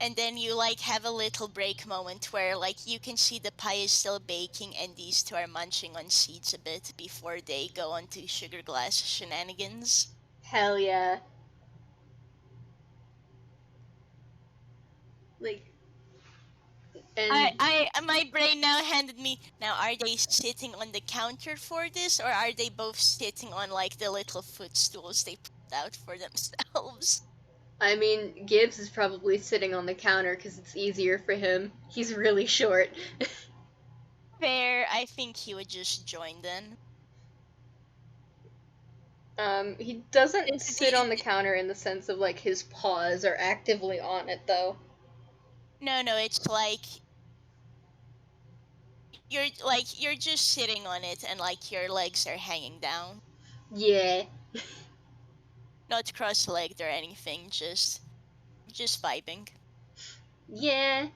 and then you like have a little break moment where like you can see the pie is still baking and these two are munching on seeds a bit before they go on to sugar glass shenanigans. Hell yeah! Like and My brain now handed me, now are they sitting on the counter for this, or are they both sitting on like the little footstools they put out for themselves? I mean, Gibbs is probably sitting on the counter because it's easier for him. He's really short. Fair, I think he would just join then. He doesn't D- sit d- on the d- counter in the sense of like his paws are actively on it, though. no, no, it's like you're just sitting on it and like your legs are hanging down. Yeah, Not cross-legged or anything, just vibing. yeah.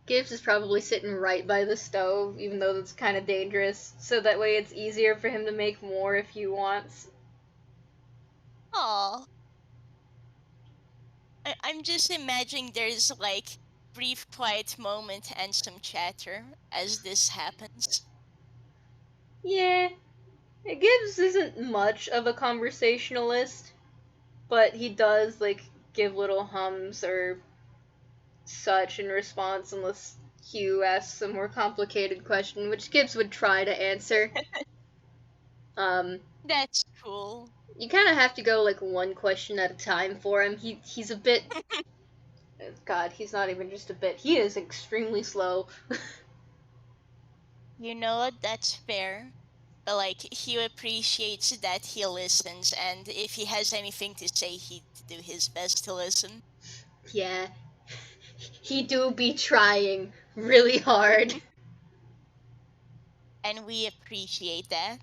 Gibbs is probably sitting right by the stove, even though that's kind of dangerous, so that way it's easier for him to make more if he wants. Aw. I'm just imagining there's like brief quiet moment and some chatter as this happens. Yeah, Gibbs isn't much of a conversationalist, but he does like give little hums or such in response unless Hugh asks a more complicated question, which Gibbs would try to answer. Um, That's cool. you kind of have to go like one question at a time for him. He's a bit. God, he's not even just a bit. He is extremely slow. You know what? That's fair. But like he appreciates that he listens, and if he has anything to say, he'd do his best to listen. Yeah, he do be trying really hard. And we appreciate that.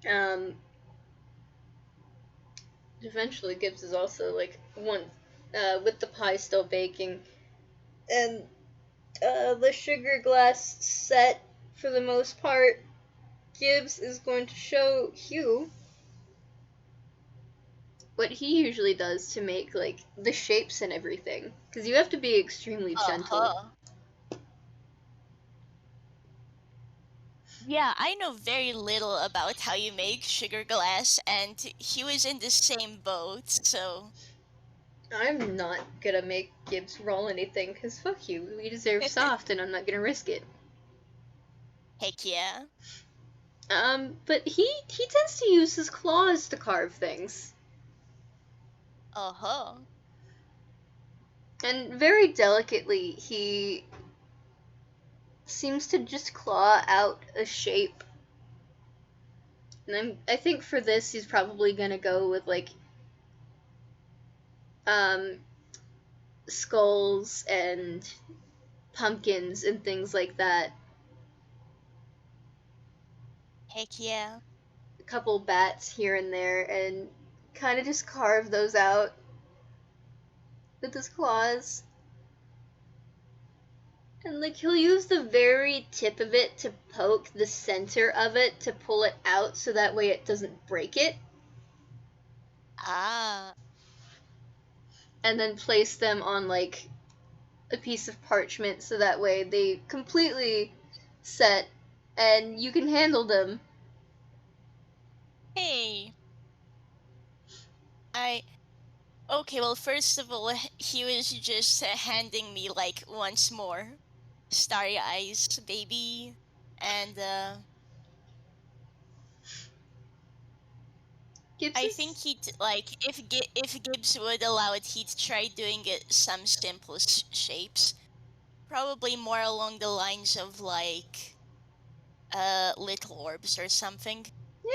Um, eventually Gibbs is also like one with the pie still baking. And the sugar glass set, for the most part, Gibbs is going to show Hugh what he usually does to make, like, the shapes and everything. Because you have to be extremely gentle. Uh-huh. Yeah, I know very little about how you make sugar glass, and he was in the same boat, so I'm not gonna make Gibbs roll anything, because fuck you. We deserve soft, and I'm not gonna risk it. heck yeah. But he tends to use his claws to carve things. Uh-huh. And very delicately, he seems to just claw out a shape. And I think for this, he's probably gonna go with, like, um, skulls and pumpkins and things like that. Heck yeah. A couple bats here and there, and kind of just carve those out with his claws. And, like, he'll use the very tip of it to poke the center of it to pull it out so that way it doesn't break it. Ah. And then place them on, like, a piece of parchment so that way they completely set and you can handle them. Hey. I Okay, well, first of all, he was just handing me, like, once more. Starry eyes, baby. And, Gibbs I think is, he'd, like, if Gibbs would allow it, he'd try doing it some simple shapes. Probably more along the lines of, like, little orbs or something.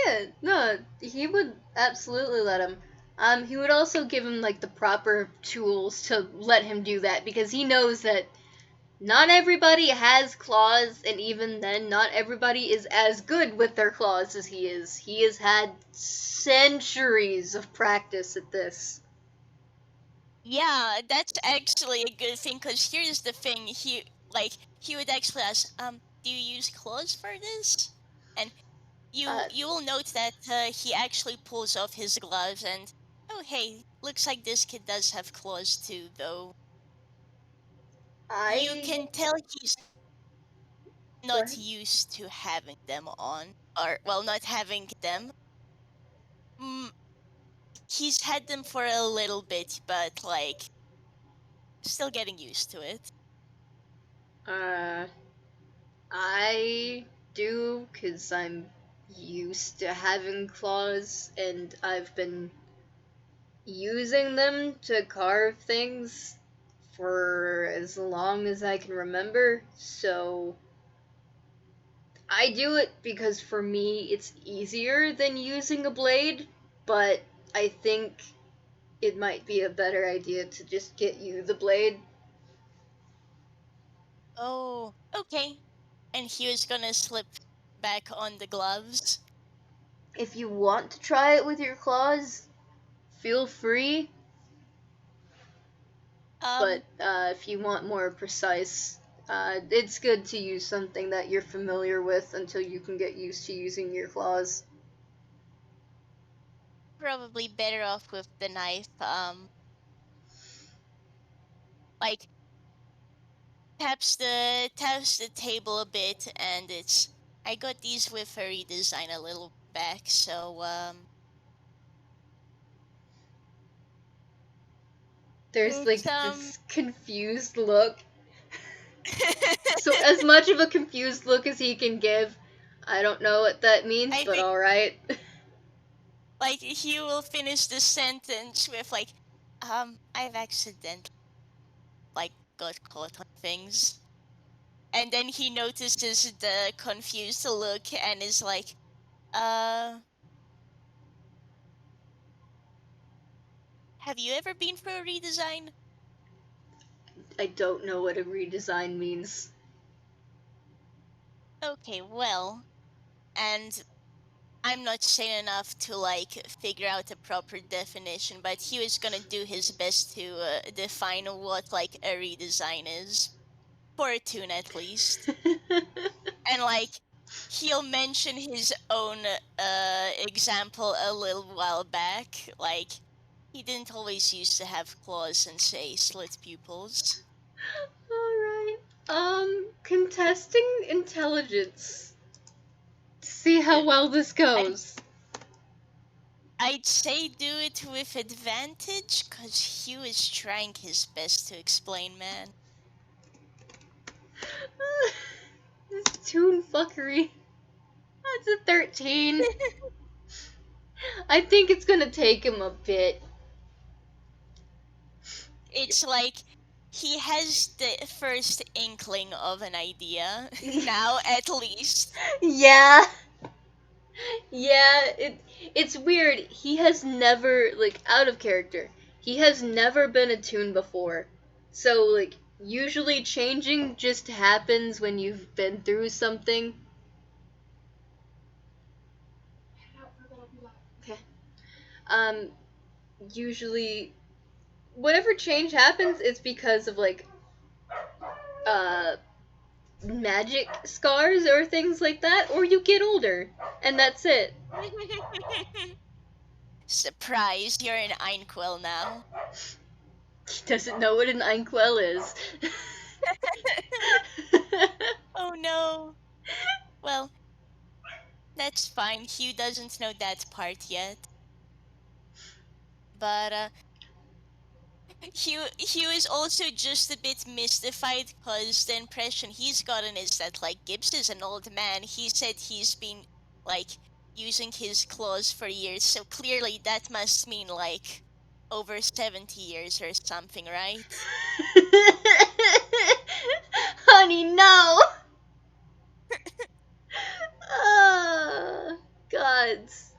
yeah, no, he would absolutely let him. He would also give him, like, the proper tools to let him do that because he knows that not everybody has claws, and even then, not everybody is as good with their claws as he is. He has had centuries of practice at this. Yeah, that's actually a good thing, because here's the thing, he would actually ask, do you use claws for this? And Uh, you will note that he actually pulls off his gloves and, oh hey, looks like this kid does have claws too, though. You I can tell he's go not ahead. used to having them on, or, well, not having them. Mm, he's had them for a little bit, but, like, still getting used to it. Uh, I do because I'm used to having claws, and I've been using them to carve things for as long as I can remember. So I do it because for me it's easier than using a blade, but I think it might be a better idea to just get you the blade. Oh, okay. And he was gonna slip back on the gloves. If you want to try it with your claws, feel free, but Um, if you want more precise, it's good to use something that you're familiar with until you can get used to using your claws. Probably better off with the knife. Like, taps the table a bit, and it's, I got these with a redesign a little back, so There's, it's like, this confused look. So, as much of a confused look as he can give, I don't know what that means, I but think, alright. like, he will finish the sentence with, like, I've accidentally, like, got caught on things. And then he notices the confused look and is like, uh, have you ever been for a redesign? I don't know what a redesign means. Okay, well, and I'm not sane enough to like figure out a proper definition, but he was gonna do his best to define what like a redesign is for a tune at least. And like he'll mention his own example a little while back, like he didn't always used to have claws and say slit pupils. Alright. Contesting intelligence. See how well this I'd, goes. I'd say do it with advantage, cause Hugh is trying his best to explain, man. This tune fuckery. That's a 13. I think it's gonna take him a bit. It's like he has the first inkling of an idea now, at least. Yeah. Yeah, it's weird. He has never, like, out of character. He has never been attuned before. So, like, usually changing just happens when you've been through something. Okay. Um, Usually, whatever change happens, it's because of, like, uh, magic scars or things like that, or you get older, and that's it. Surprise, you're an Einquill now. He doesn't know what an inkwell is. Oh no. Well, that's fine. Hugh doesn't know that part yet. But Hugh is also just a bit mystified because the impression he's gotten is that like Gibbs is an old man. He said he's been like using his claws for years, so clearly that must mean like over 70 years or something, right? Honey, no! Ah, gods.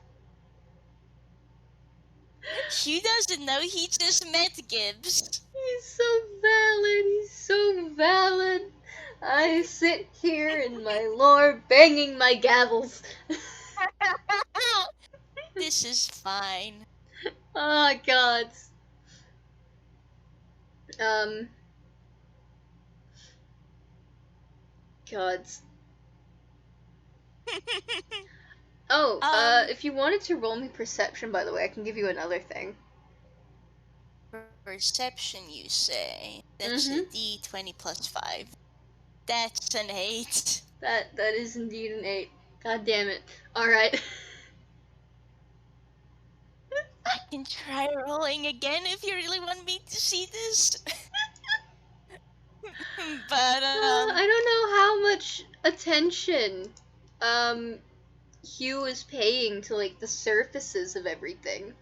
Hugh doesn't know, he just met Gibbs. He's so valid, he's so valid. I sit here in my lore banging my gavels. This is fine. Ah, gods. Um, gods. Oh, um, if you wanted to roll me perception, by the way, I can give you another thing. perception, you say? That's a Mm-hmm. D20 plus 5. That's an 8. That is indeed an 8. God damn it. Alright. I can try rolling again if you really want me to see this. But, I don't know how much attention um Hugh is paying to like the surfaces of everything.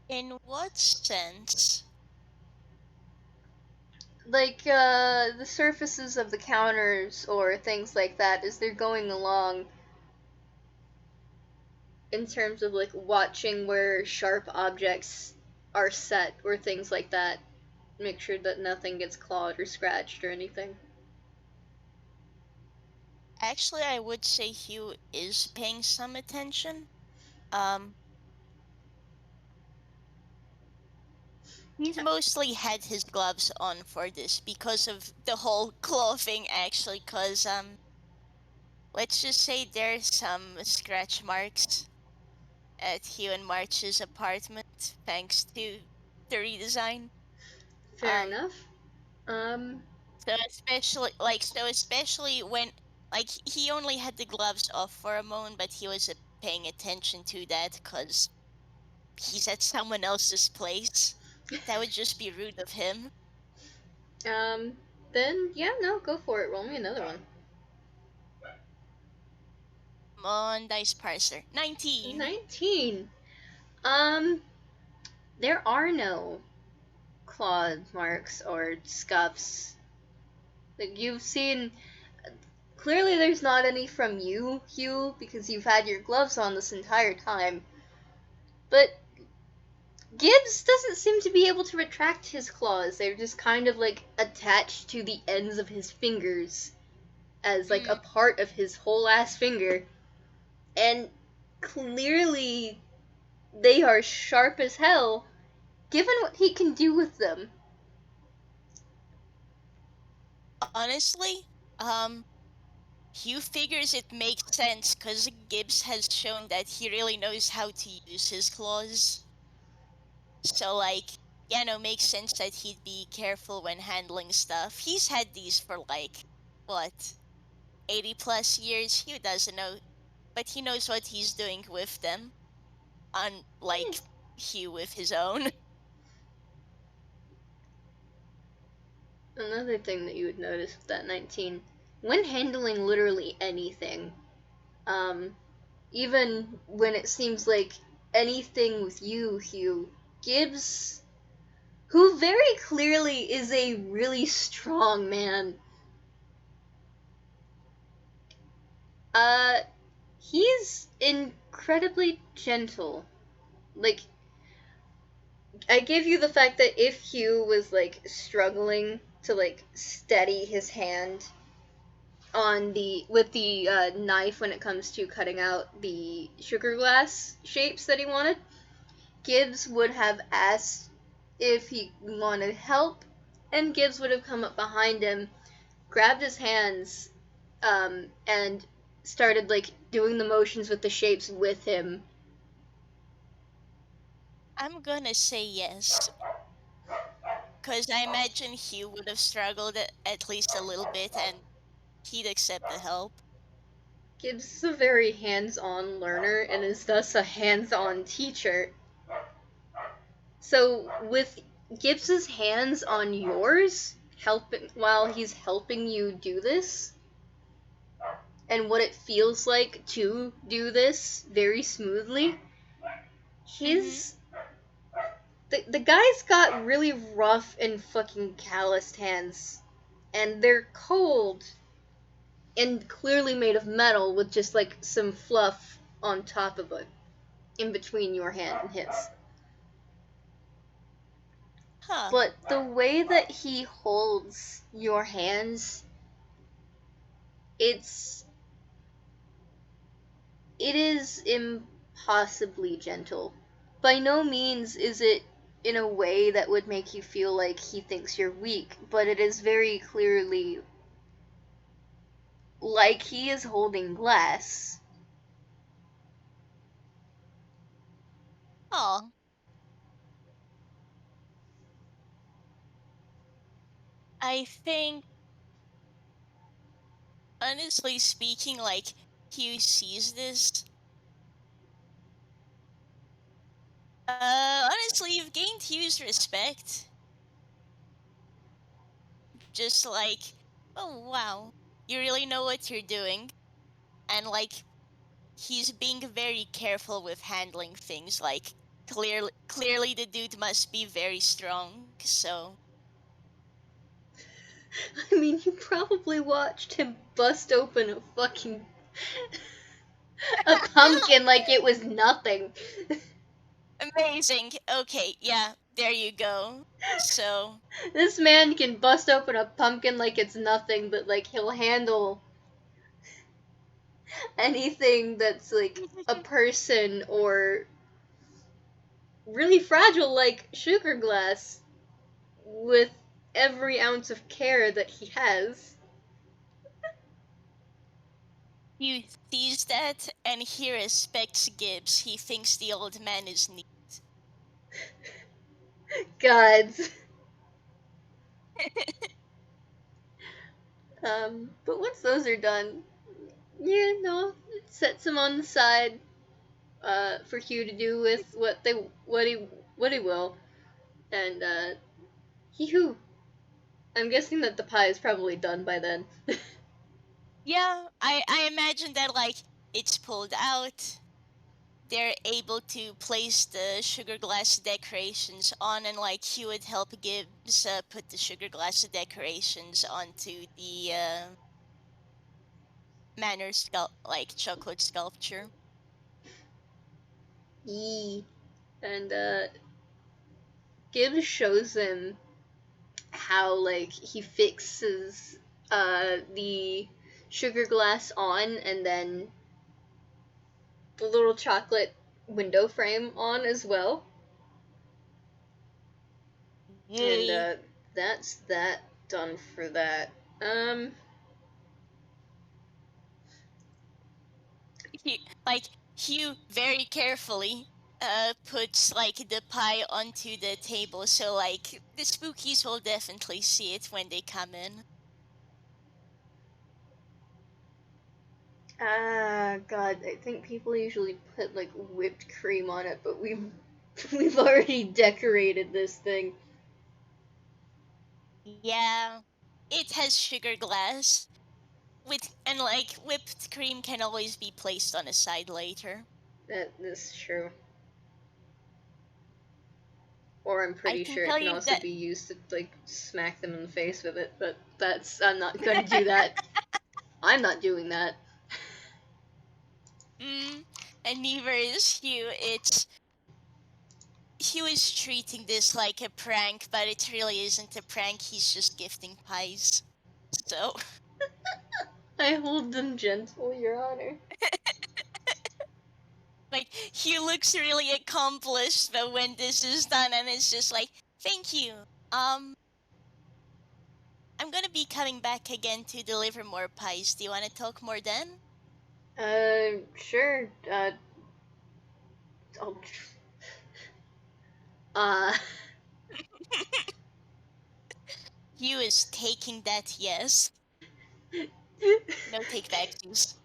in what sense? Like the surfaces of the counters or things like that as they're going along in terms of like watching where sharp objects are set or things like that. Make sure that nothing gets clawed or scratched or anything. Actually, I would say Hugh is paying some attention. Um, he's mostly had his gloves on for this because of the whole claw thing, actually, because, let's just say there's some scratch marks at Hugh and March's apartment thanks to the redesign. Fair Um, enough. Um so especially when like he only had the gloves off for a moment, but he was paying attention to that because he's at someone else's place. That would just be rude of him. um then yeah, no, go for it. Roll me another one. Come on, dice parser. 19. 19. Um there are no claw marks or scuffs. Like you've seen, clearly there's not any from you, Hugh, because you've had your gloves on this entire time. But Gibbs doesn't seem to be able to retract his claws. They're just kind of like attached to the ends of his fingers. as like a Mm, part of his whole ass finger, and clearly they are sharp as hell given what he can do with them. honestly, um, Hugh figures it makes sense because Gibbs has shown that he really knows how to use his claws. So, like, yeah, no, makes sense that he'd be careful when handling stuff. He's had these for, like, what, 80 plus years? Hugh doesn't know, but he knows what he's doing with them. Unlike Hugh with his own. Another thing that you would notice with that 19, when handling literally anything, um, even when it seems like anything with you, Hugh, Gibbs, who very clearly is a really strong man, uh, he's incredibly gentle. Like, I give you the fact that if Hugh was, like, struggling to, like, steady his hand on the with the knife when it comes to cutting out the sugar glass shapes that he wanted, Gibbs would have asked if he wanted help, and Gibbs would have come up behind him, grabbed his hands, and started like doing the motions with the shapes with him. I'm gonna say yes, because I imagine Hugh would have struggled at least a little bit and he'd accept the help. Gibbs is a very hands-on learner and is thus a hands-on teacher. So with Gibbs's hands on yours, helping while he's helping you do this, and what it feels like to do this very smoothly, Mm-hmm. his the guy's got really rough and fucking calloused hands, and they're cold and clearly made of metal with just like some fluff on top of it in between your hand and his. Huh. But the way that he holds your hands, it's it is impossibly gentle. By no means is it in a way that would make you feel like he thinks you're weak, but it is very clearly like he is holding glass. Oh, I think, honestly speaking, like, Hugh sees this. Honestly, you've gained Hugh's respect. Just like, oh wow, you really know what you're doing. And, like, he's being very careful with handling things. Like, clearly the dude must be very strong. So, I mean, you probably watched him bust open a fucking a pumpkin like it was nothing. amazing. Okay, yeah, there you go. So, This man can bust open a pumpkin like it's nothing, but like he'll handle anything that's like a person or really fragile like sugar glass with every ounce of care that he has. Hugh sees that and he respects Gibbs. He thinks the old man is neat. Gods. But once those are done, yeah, no, it sets him on the side, for Hugh to do with what he will. And Hugh, I'm guessing that the pie is probably done by then. Yeah, I imagine that, like, it's pulled out. They're able to place the sugar glass decorations on, and like he would help Gibbs put the sugar glass decorations onto the like chocolate sculpture. Yee. And Gibbs shows him how like he fixes the sugar glass on, and then the little chocolate window frame on as well. And Yay. that's that done for that. Hugh, like Hugh very carefully puts like the pie onto the table, so like the spookies will definitely see it when they come in. God, I think people usually put like whipped cream on it, but we've already decorated this thing. Yeah, it has sugar glass with and like whipped cream can always be placed on a side later. That's true. Or I'm I pretty can sure it tell can you also that be used to like smack them in the face with it, but I'm not gonna do that. I'm not doing that. mm, and neither is Hugh. It's Hugh is treating this like a prank, but it really isn't a prank. He's just gifting pies. So, I hold them gentle, Your Honor. like, Hugh looks really accomplished, but when this is done, and it's just like, thank you. Um, I'm gonna be coming back again to deliver more pies. Do you want to talk more then? Sure. I'll, uh, Hugh is taking that yes. No takebacksies.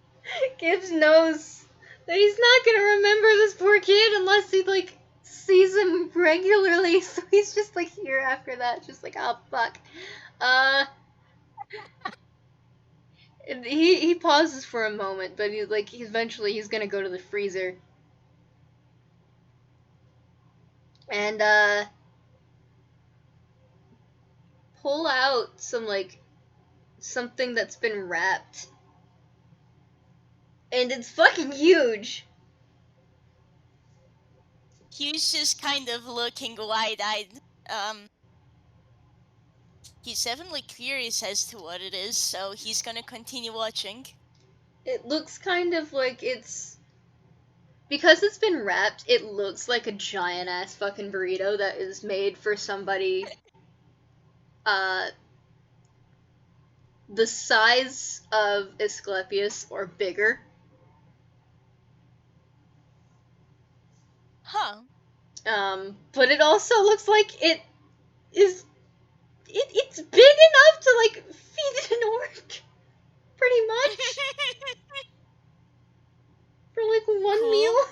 Gibbs knows that he's not gonna remember this poor kid unless he like sees him regularly. So he's just like here after that, just like oh fuck. Uh, and he pauses for a moment, but eventually he's gonna go to the freezer and pull out something that's been wrapped, and it's fucking huge. Hugh's just kind of looking wide-eyed. Um, he's definitely curious as to what it is, so he's gonna continue watching. It looks kind of like it's because it's been wrapped. It looks like a giant ass fucking burrito that is made for somebody uh the size of Asclepius or bigger. Huh. But it also looks like is it's big enough to like feed an orc, pretty much, for like one meal. Cool,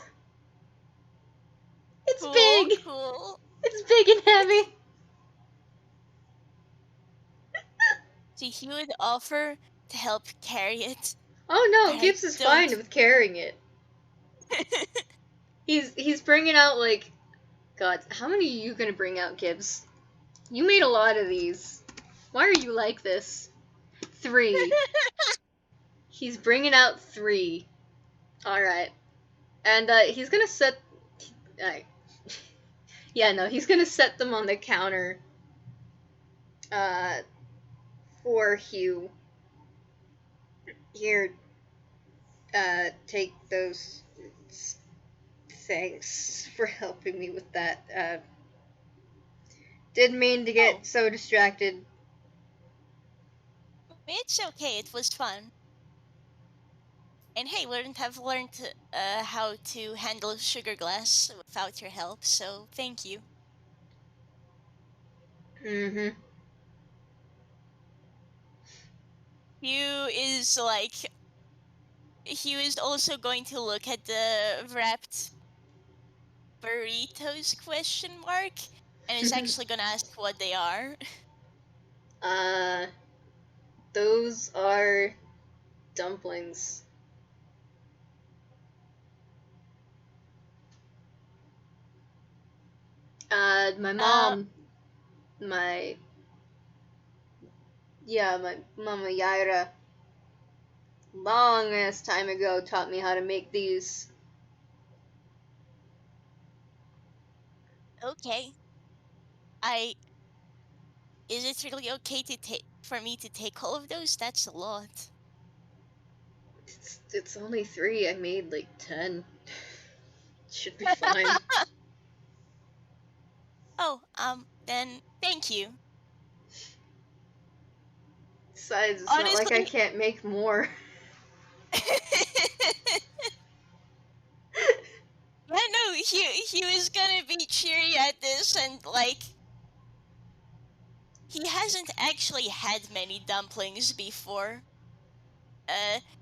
It's cool, big. cool. It's big and heavy. So he would offer to help carry it, Oh but no, I Gibbs is fine don't. with carrying it. He's bringing out like God. How many are you gonna bring out, Gibbs? You made a lot of these. Why are you like this? 3. He's bringing out 3. All right, and he's gonna set. Uh, yeah, no, he's gonna set them on the counter. Uh, for Hugh. Here, take those. Thanks for helping me with that. Didn't mean to Oh, get so distracted. it's okay. It was fun. And hey, wouldn't have learned how to handle sugar glass without your help, so thank you. Mm-hmm. Hugh is like Hugh is also going to look at the wrapped burritos question mark and is actually gonna ask what they are. uh, those are dumplings. My Uh, mom, my yeah, my mama Yaira, long ass time ago, taught me how to make these. okay. I Is it really okay to take for me to take all of those? That's a lot. It's only 3. I made like 10. Should be fine. Oh, then thank you. Besides, it's not like I Honestly, can't make more. yeah, no, he was gonna be cheery at this, and like he hasn't actually had many dumplings before.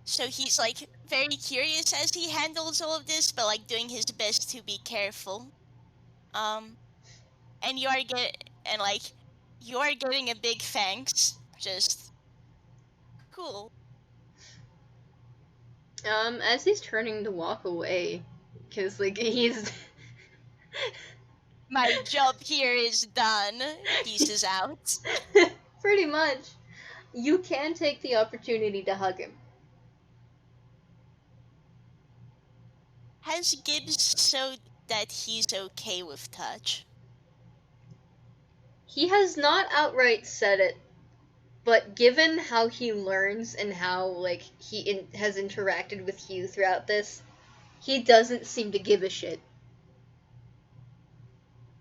So he's like very curious as he handles all of this, but like doing his best to be careful. Um, and like you are getting a big thanks. Just cool. As he's turning to walk away, because like he's My job here is done. Pieces out. pretty much, you can take the opportunity to hug him. Has Gibbs showed that he's okay with touch? He has not outright said it, but given how he learns and how like has interacted with Hugh throughout this, he doesn't seem to give a shit.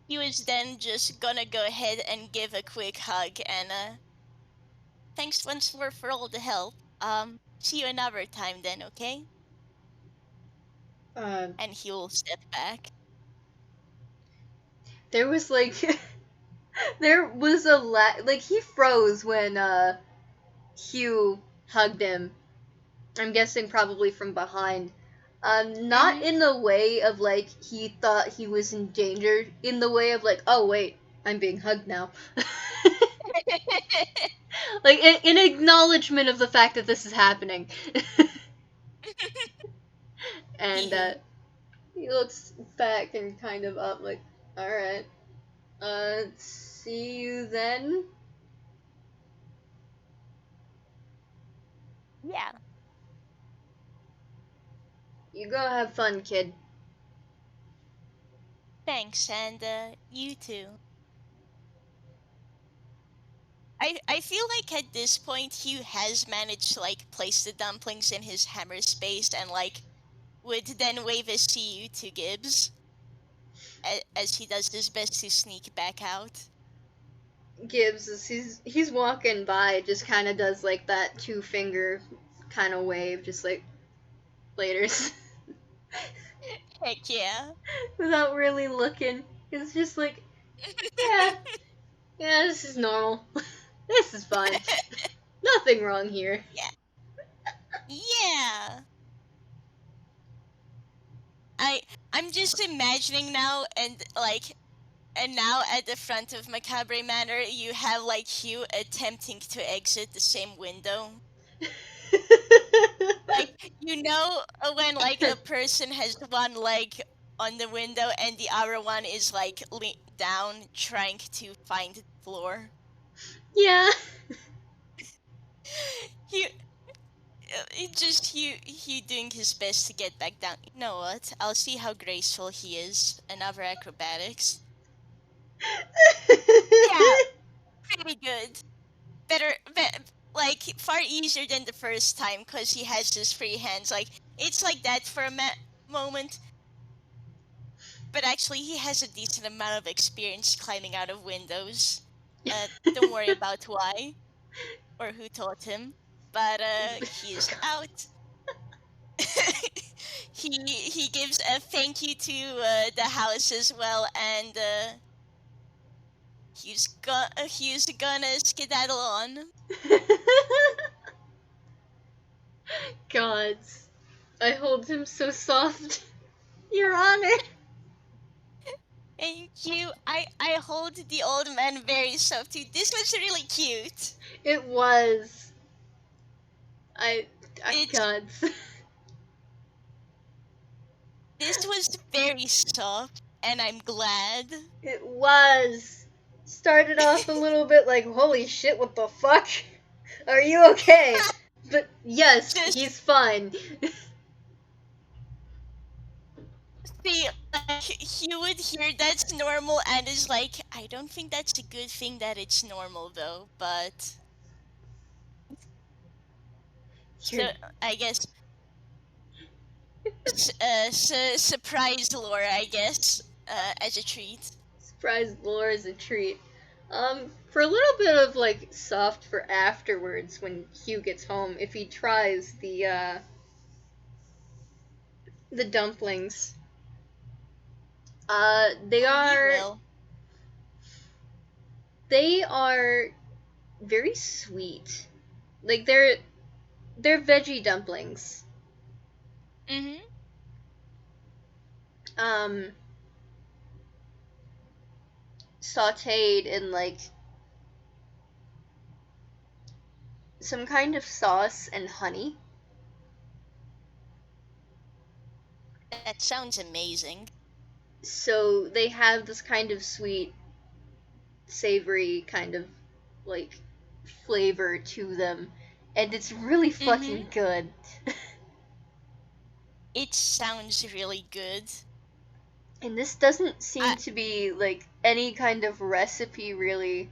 He was then just gonna go ahead and give a quick hug and thanks once more for all the help. See you another time then, okay? Uh, And he'll step back. there was like there was like he froze when Hugh hugged him. I'm guessing probably from behind. Not Mm-hmm. in the way of like he thought he was in danger, in the way of like, oh wait, I'm being hugged now. Like in acknowledgement of the fact that this is happening. And Hee he looks back and kind of up like, alright. See you then. Yeah, You go have fun, kid. thanks, and you too. I feel like at this point Hugh has managed to like place the dumplings in his hammer space and like would then wave a see you to Gibbs as he does his best to sneak back out. Gibbs, as he's walking by, just kind of does like that 2 finger kind of wave, just like later, Heck yeah. without really looking. It's just like, yeah, yeah, this is normal. This is fine. Nothing wrong here. Yeah. Yeah. I I'm just imagining now and now at the front of Macabre Manor you have like Hugh attempting to exit the same window. Like when like a person has one leg on the window and the other one is like down trying to find the floor. Yeah. He he doing his best to get back down. You know what? I'll see how graceful he is. Another acrobatics. Yeah, pretty good. Like far easier than the first time because he has his free hands. Like it's like that for a moment, but actually he has a decent amount of experience climbing out of windows. Don't worry about why or who taught him, but he is out. He gives a thank you to the house as well, and he's gonna skedaddle on. Gods, I hold him so soft, Your Honor. Thank you. I hold the old man very soft too. This was really cute. It was. I. It Gods. This was very soft, and I'm glad. It was. Started off a little bit like, holy shit, what the fuck? Are you okay? But yes, Just he's fine. see, like he would hear that's normal and is like, I don't think that's a good thing that it's normal though. But You're so I guess Surprise Laura, I guess, as a treat. Surprise Laura is a treat. For a little bit of like soft for afterwards when Hugh gets home, if he tries the dumplings, they Oh, he are will. they are very sweet. Like they're veggie dumplings. Mm-hmm. Um, sautéed in like some kind of sauce and honey. That sounds amazing. So they have this kind of sweet, savory kind of like flavor to them, and it's really Mm-hmm. fucking good. It sounds really good. And this doesn't seem I, to be like any kind of recipe really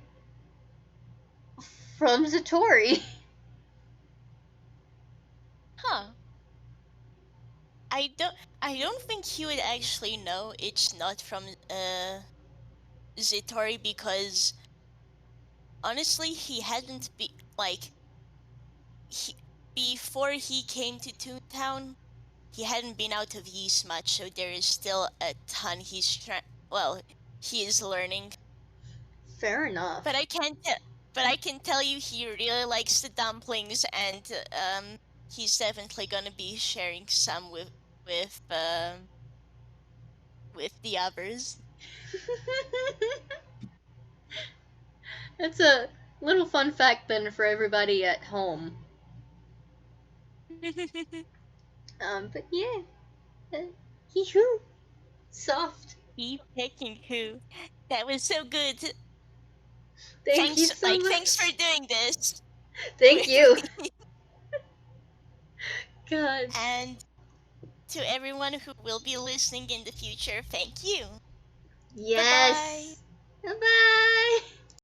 from Zatori. huh. I don't I don't think he would actually know it's not from Zitori because honestly he hadn't be like he, before he came to Toontown he hadn't been out of Ys much, so there is still a ton he is learning. Fair enough. But I can't te- but I can tell you he really likes the dumplings and he's definitely gonna be sharing some with um with the others. That's a little fun fact then for everybody at home. But yeah, uh, hee hoo, soft. Keep picking who. That was so good. Thank you so Thanks for much. doing this Thank with you. me. God. And to everyone who will be listening in the future, thank you. Bye bye. Yes. Bye bye.